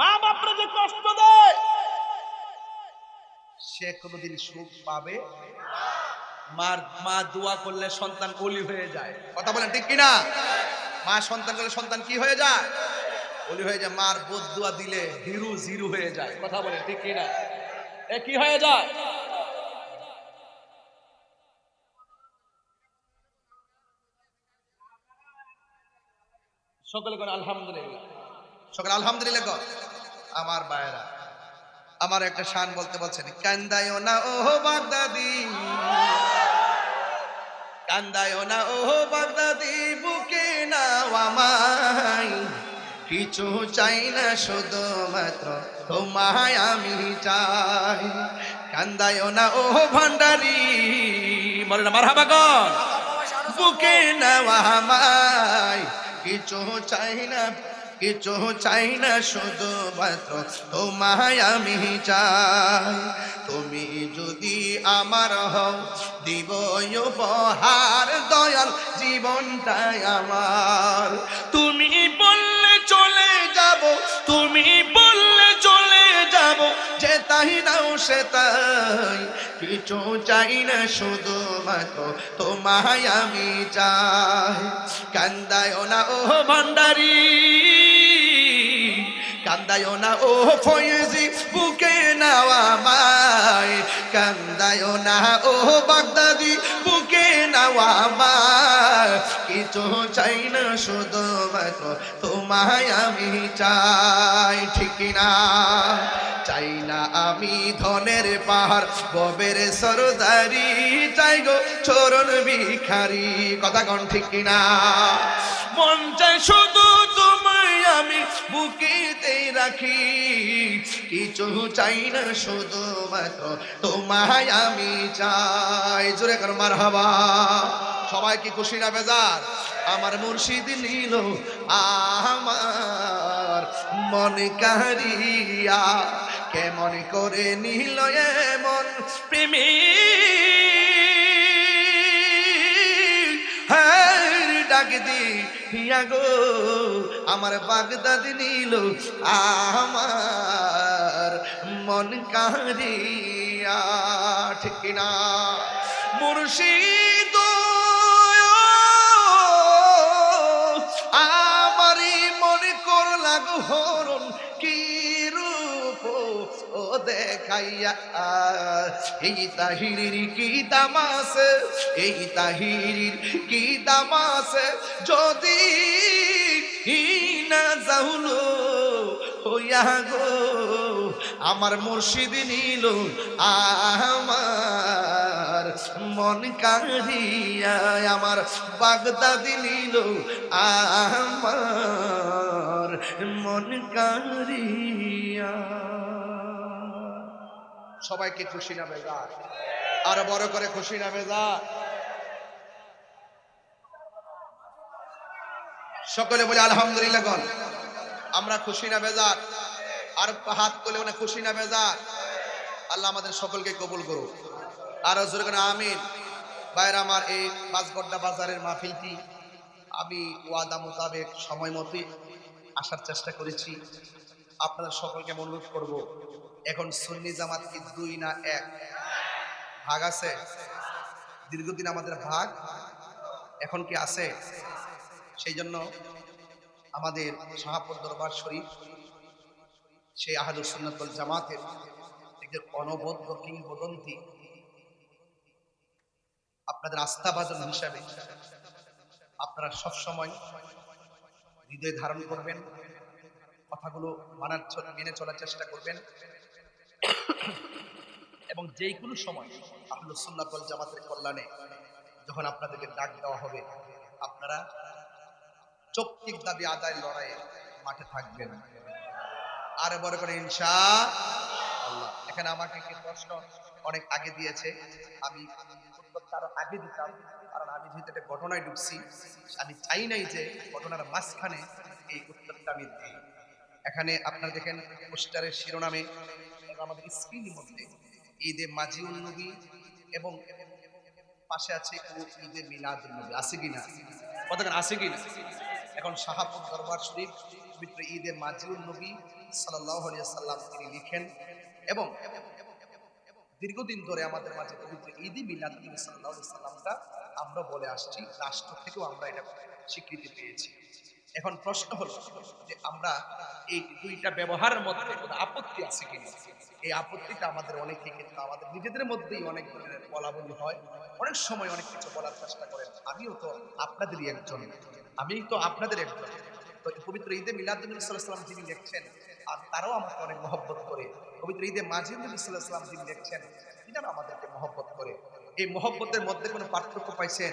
মা বাপরে যে কষ্ট দেয় সে কোনোদিন সুখ পাবে? মা দোয়া করলে সন্তান ওলি হয়ে যায়। কথা বলেন ঠিক কিনা? মা সন্তান করলে সন্তান কি হয়ে যায়? ওলি হয়ে যায়। মার বদদুয়া দিলে হিরু জিরু হয়ে যায়। কথা বলেন ঠিক কিনা? এ কি হয়ে যায়? সকলে করে আলহামদুলিল্লাহ, সকলে আলহামদুলিল্লাহ কর। আমার ভাইরা, আমার একটা শান বলতে বলছেন, কান্দায়ও না ও বাগদাদি, কান্দায়ও না ও বাগদাদি, বুকে নাও আমায়, কিছু চাই না শুধুমাত্র তোমায় আমি চাই। কান্দায়ও না ও ভান্ডারি, বলে না মারহাবা কর, বুকে নাও আমায়, কিছু চাই না, কিছু চাই না শুধুমাত্র তোমায় আমি চাই। তুমি যদি আমার হও দিব উপহার, দয়াল জীবনটাই আমার। তুমি বললে চলে যাব, তুমি বললে চলে যাব, যে তাই নাও সে তাই, কিছু চাই না শুধুমাত্র তোমায় আমি চাই। কান্দায়ও না ও ভান্ডারি, কান্দায়ও না ও ফয়েজি, বুকে নাও আমায়, কান্দায়ও না ও বাগদাদি, বুকে নাও আমায়, কিছু চাই না শুধুমাত্র তোমায় আমি চাই। ঠিক না? চাই না আমি ধনের পাহাড়, ববের সরদারি, চাই গো চরণ ভিখারি। কথা কন ঠিক না? মন চাই শুধু তোমায় আমি বুকেতেই রাখি, কিছু চাই না শুধুমাত্র তোমায় আমি চাই। জোরে কর মারহাবা। সবাই কি খুশি না বেজার? আমার মুর্শিদ নিল আমার মন কারিয়া, কেমন করে নিল এমন প্রেমী ডাক দিয়া গো, আমার বাগদাদ নিল আমার মন কারিয়া। ঠিক না মুর্শিদ আমারই মনে করলা গো হরণ, কি রূপ ও দেখাইয়া। এই তাহিরির কি দামাস, এই তাহিরির কি দামাস, যদি না যাহুলো হইয়া গো, আমার মুর্শিদ নিল আমার মন কারিয়া, আমার বাগদাদ নিল আমার মন কারিয়া। সবাইকে খুশি না বেজার? আর বড় করে খুশি না বেজার? সকলে বলে আলহামদুলিল্লাহ গণ। আমরা খুশি না বেজার? আর হাত তুলে মানে খুশি না বেজার? আল্লাহ আমাদের সকলকে কবুল করুক। আর জোরে করে আমিন। ভাইরা আমার, এই বাসগড্ডা বাজারের মাহফিলটি আমি ওয়াদা মোতাবেক সময় মতোই আসার চেষ্টা করেছি। আপনাদের সকলকে অনুরোধ করব, এখন সুন্নি জামাত কি 2 না 1? ভাগ আছে? দীর্ঘদিন আমাদের ভাগ, এখন কি আছে? সেই জন্য আমাদের শাহপুর দরবার শরীফ, সেই আহলুস সুন্নাত ওয়াল জামাতের একটি অনবদ্য কিংবদন্তি, আপনাদের আস্থাভাজন হিসাবে আপনারা সবসময় হৃদয়ে ধারণ করবেন, কথাগুলো মেনে চলার চেষ্টা করবেন, এবং যেই কোনো সময় আহলুস সুন্নাত ওয়াল জামাতের কল্যাণে যখন আপনাদেরকে ডাক দেওয়া হবে, আপনারা যৌক্তিক দাবি আদায় লড়াইয়ে মাঠে থাকবেন। আর বড় করে ইনশাআল্লাহ। এখানে আমাকে কি প্রশ্ন অনেক আগে দিয়েছে, আমি উত্তরটা আরো আগে দিতাম, কারণ আমি যেহেতু একটা ঘটনায় ঢুকছি, আমি চাই নাই যে ঘটনার মাঝখানে এই উত্তরটা আমি দিই। এখানে আপনারা দেখেন পোস্টারের শিরোনামে আমাদের স্ক্রিনের মধ্যে ঈদে মাজিউন নবী এবং পাশে আছে ঈদে মিলাদুন নবী। আছে কিনা? কতক্ষণ আছে কিনা? এখন শাহপুর দরবার শরীফ পবিত্র ঈদে মাজিউন নবী সাল্লাল্লাহু আলাইহি ওয়াসাল্লাম তিনি লিখেন, এবং দীর্ঘদিন ধরে আমাদের মাঝে পবিত্র ঈদে মিলাদুন নবী সাল্লাল্লাহু আলাইহি ওয়াসাল্লামটা আমরা বলে আসছি, রাষ্ট্র থেকেও আমরা এটা স্বীকৃতি পেয়েছি। এখন প্রশ্ন হলো যে আমরা এই দুইটা ব্যবহারের মধ্যে কোনো আপত্তি আছে কিনা? এই আপত্তিটা আমাদের অনেকে কিন্তু আমাদের নিজেদের মধ্যেই অনেক ধরনের বলাবলি হয়, অনেক সময় অনেক কিছু বলার চেষ্টা করেন। আমিও তো আপনাদেরই একজন, তো পবিত্র ঈদে মিলাদুন নবী সাল্লাল্লাহু আলাইহি ওয়াসাল্লাম যিনি লিখছেন, আর তারাও আমাকে অনেক মহব্বত করে। পবিত্র ঈদে মাজিউন নবী সাল্লাল্লাহু আলাইহি ওয়াসাল্লাম যিনি লিখছেন, তিনারা আমাদেরকে মহব্বত করে। এই মহব্বতের মধ্যে কোনো পার্থক্য পাইছেন?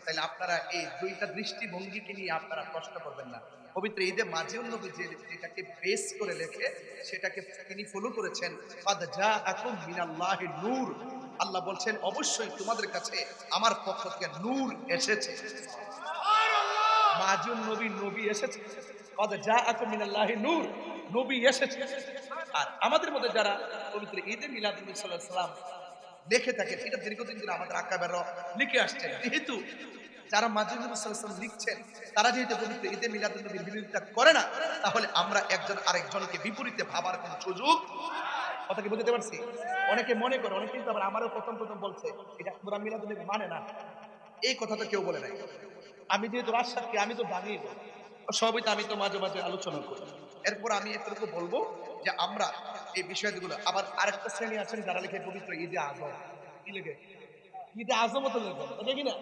তাহলে আপনারা এই দুইটা দৃষ্টিভঙ্গিকে নিয়ে আপনারা প্রশ্ন করবেন না। পবিত্র ঈদে মাজিউন নবী যেটাকে বেস করে লেখে, সেটাকে তিনি ফলো করেছেন, কাদ জাআকুম মিনাল্লাহি নূর। আল্লাহ বলছেন অবশ্যই তোমাদের কাছে আমার পক্ষ থেকে নূর এসেছে। সুবহানাল্লাহ। মাজিউন নবী এসেছে, কাদ জাআকুম মিনাল্লাহি নূর, নবী এসেছে। আর আমাদের মধ্যে যারা পবিত্র ঈদে মিলাদুন নবী সাল্লাল্লাহু আলাইহি ওয়াসাল্লাম লিখে থাকে, এটা দীর্ঘদিন ধরে আমাদের আকাবেররা লিখে আসছেন। যেহেতু যারা মাজিউন নবী সাল্লাল্লাহু আলাইহি ওয়াসাল্লাম লিখছেন, তারা যেহেতু পবিত্র ঈদে মিলাদুন নবীর বিরোধিতা করে না, তাহলে আমরা একজন আরেকজনকে বিপরীতে ভাবার কোনো সুযোগ, কথা কি বুঝতে পারছি? অনেকে মনে করে, অনেকে কিন্তু আবার আমারও প্রথম বলছে এটা পুরা মিলাদুন নবী মানে না। এই কথা তো কেউ বলে নাই। আমি যেহেতু রাজশাহী, আমি তো জানিই, সবই তো আমি তো মাঝে মাঝে আলোচনা করি। এরপর আমি এতটুকু বলবো যে আমরা এই বিষয়গুলো, আবার আরেকটা শ্রেণী আছেন যারা লিখে পবিত্র ঈদে আজম। কি লিখে? ঈদে আজমও তো লিখেন, এটা কি না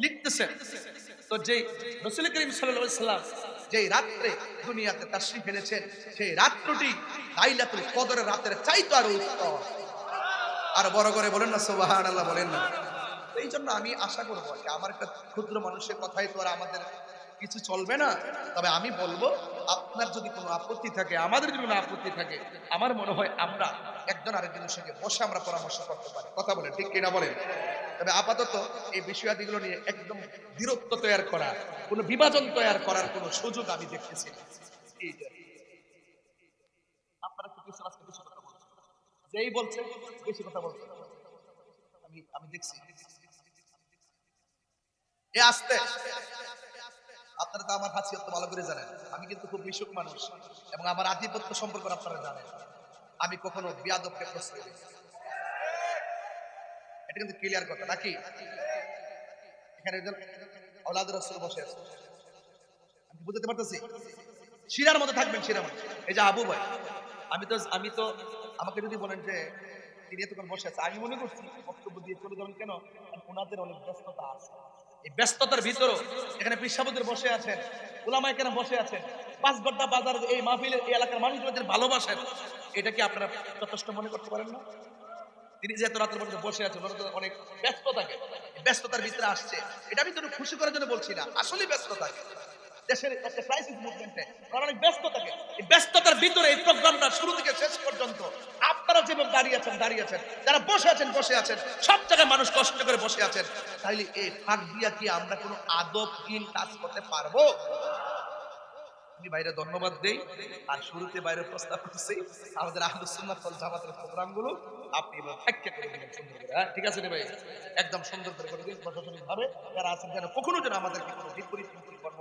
লিখতেছেন। তো যে রাসূল করিম সাল্লাল্লাহু আলাইহি ওয়াসাল্লাম যেই রাত্রে দুনিয়াতে তাশরীফ এনেছেন, সেই রাত্রটি লাইলাতুল কদরের রাতের চাইতে আরো উত্তম। আর বড় করে বলেন না সুবহানাল্লাহ, বলেন না। এই জন্য আমি আশা করবো যে আমার একটা ক্ষুদ্র মানুষের কথাই তো আর আমাদের কিছু চলবে না। তবে আমি বলবো, আপনার যদি কোনো আপত্তি থাকে, আমাদের যদি কোনো আপত্তি থাকে, আমার মনে হয় আমরা একজন আরেকজনের সঙ্গে বসে আমরা পরামর্শ করতে পারি। কথা বলেন, ঠিক কিনা বলেন? তবে আপাতত এই বিষয়াদিগুলো নিয়ে একদম দূরত্ব তৈরি করা, কোনো বিভাজন তৈরি করার কোনো সুযোগ আমি দেখতেছি না। এইটা। আপনারা কি কিছু আজকে বেশি কথা বলছেন? যেই বলছে বেশি কথা বলছেন। আমি আমি দেখছি। এ আসতে আপনারা তো আমার হাসিয়ত তো ভালো করে জানেন। আমি কিন্তু খুব মিশুক মানুষ এবং আমার আধিপত্য সম্পর্কে আপনারা জানেন। আমি কখনো বিয়াদবকে প্রশ্রয় দিই না। এটা কিন্তু ক্লিয়ার কথা নাকি? এখানে একজন আওলাদ রাসূল বসে আছে। আমি কি বুঝতে পারতেছি? শিরার মধ্যে থাকবেন, শিরার মধ্যে। এই যে আবু ভাই, আমি তো আমাকে যদি বলেন যে তিনি এতক্ষণ বসে আছে, আমি মনে করছি বক্তব্য দিয়ে চলে যাবেন কেন? কারণ ওনাদের অনেক ব্যস্ততা আছে। এই ব্যস্ততার ভিতরেও এখানে পিসাবুদের বসে আছেন, উলামায়ে কেরাম বসে আছেন, পাঁচগড্ডা বাজার এই মাহফিলের এই এলাকার মানুষগুলোদের ভালোবাসেন। এটা কি আপনারা যথেষ্ট মনে করতে পারেন না? তিনি যে এত রাতের মধ্যে বসে আছেন, ওনারা তো অনেক ব্যস্ত থাকে। এই ব্যস্ততার ভিতরে আসছে। এটা আমি তো খুশি করার জন্য বলছি না, আসলেই ব্যস্ত থাকে। দেশের একটা ক্রাইসিস মুভমেন্টে ওরা অনেক ব্যস্ত থাকে। এই ব্যস্ততার ভিতরে এই প্রোগ্রামটা শুরু থেকে শেষ পর্যন্ত আপনারা যেভাবে দাঁড়িয়ে আছেন, যারা বসে আছেন, সব জায়গায় মানুষ কষ্ট করে বসে আছেন। তাইলে এই ফাঁক দিয়া কি আমরা কোনো আদবহীন কাজ করতে পারবো? আমি বাইরে ধন্যবাদ দেই। আর শুরুতে বাইরে প্রস্তাব করছি আমাদের আহলুস সুন্নাত ওয়াল জামাতের প্রোগ্রামগুলো আপনি এবার ব্যাখ্যা করে দিবেন সুন্দর করে। হ্যাঁ, ঠিক আছে রে ভাই? একদম সুন্দর করে দিন প্রশাসনিক ভাবে। যারা আছেন যেন কখনো যেন আমাদেরকে কোনো বিপরীত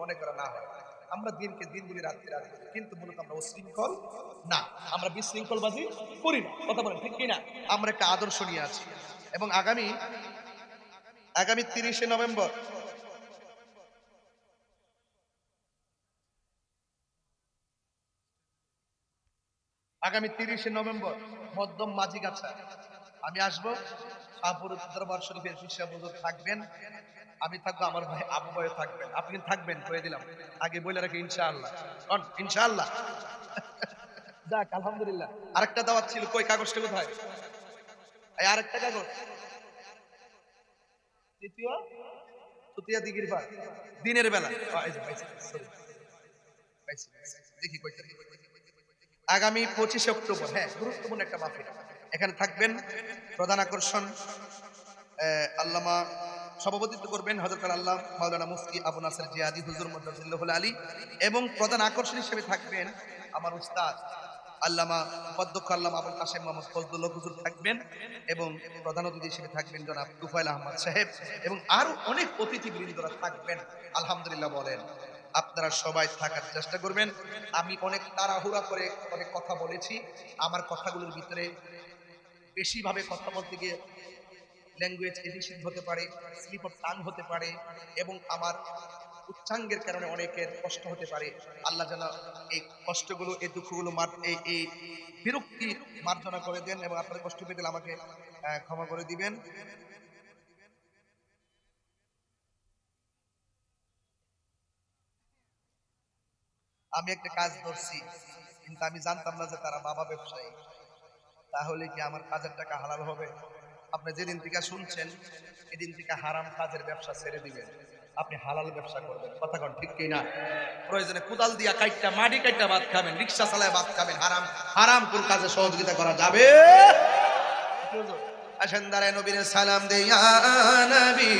মনে করা না হয়। আমরা দিনকে দিন বলি, রাতকে রাত বলি, কিন্তু মূলত আমরা উশৃঙ্খল না, আমরা বিশৃঙ্খলবাজি করি না। কথা বলেন ঠিক কিনা? আমরা একটা আদর্শ নিয়ে আছি এবং আগামী আগামী 30শে নভেম্বর মধ্যম মাঝিগাছা আমি আসবো। শাহপুর দরবার শরীফের পিসা হুজুর থাকবেন, আমি থাকবো, আমার ভাই আবু ভাই থাকবেন। আপনি থাকবেন কয়ে দিলাম, আগে বলে রাখি ইনশাআল্লাহ। ইনশাআল্লাহ। যাক আলহামদুলিল্লাহ। আরেকটা দাওয়াত ছিল, কই কাগজটা কোথায়? এই আরেকটা কাগজ তৃতীয় তৃতীয় দিগির পার দিনের বেলা। এই যে পাইছি, sorry, পাইছি, দেখি কইতে। আগামী 25শে অক্টোবর, হ্যাঁ, গুরুত্বপূর্ণ একটা মাহফিল। এখানে থাকবেন প্রধান আকর্ষণ আল্লামা, সভাপতিত্ব করবেন হযরত আল্লাহ মাওলানা মুফতি আবু নাসের জিয়াদি হুজুর মুদাজ্জিলুল আলী এবং প্রধান আকর্ষণ হিসেবে থাকবেন আমার উস্তাদ আল্লামা উপাধ্যক্ষ আল্লামা আবুল কাশেম মোহাম্মদ ফজলুল্লাহ হুজুর থাকবেন এবং প্রধান অতিথি হিসেবে থাকবেন জনাব তুফাইল আহমদ সাহেব এবং আরো অনেক অতিথিবৃন্দরা থাকবেন। আলহামদুলিল্লাহ বলেন। আপনারা সবাই থাকার চেষ্টা করবেন। আমি অনেক তাড়াহুড়া করে অনেক কথা বলেছি। আমার কথাগুলোর ভিতরে বেশিভাবে কথা বলতে গিয়ে ল্যাঙ্গুয়েজ এডিশন হতে পারে, স্লিপ অফ টাং হতে পারে এবং আমার উচ্চাঙ্গের কারণে অনেকের কষ্ট হতে পারে। আল্লাহ যেন এই কষ্টগুলো, এই দুঃখগুলো এই বিরক্তি মার্জনা করে দেন এবং আপনাদের কষ্ট পেতে আমাকে ক্ষমা করে দিবেন। আমি একটা কাজ ধরছি, কিন্তু আমি জানতাম না যে তারা বাবা ব্যবসায়ী। তাহলে কি আমার কাজের টাকা হালাল হবে? আপনি যেদিন থেকে শুনছেন এদিন থেকে হারাম কাজের ব্যবসা ছেড়ে দিবেন, আপনি হালাল ব্যবসা করবেন। কথা কোন ঠিক কিনা? প্রয়োজনে কোদাল দিয়া কাইটটা মাটি কাইটটা ভাত খাবেন, রিক্সা চালায় ভাত খাবেন, হারাম হারাম কোন কাজে সহযোগিতা করা যাবে? আসেন দাঁড়ায় নবীর সালাম দেয়া নবী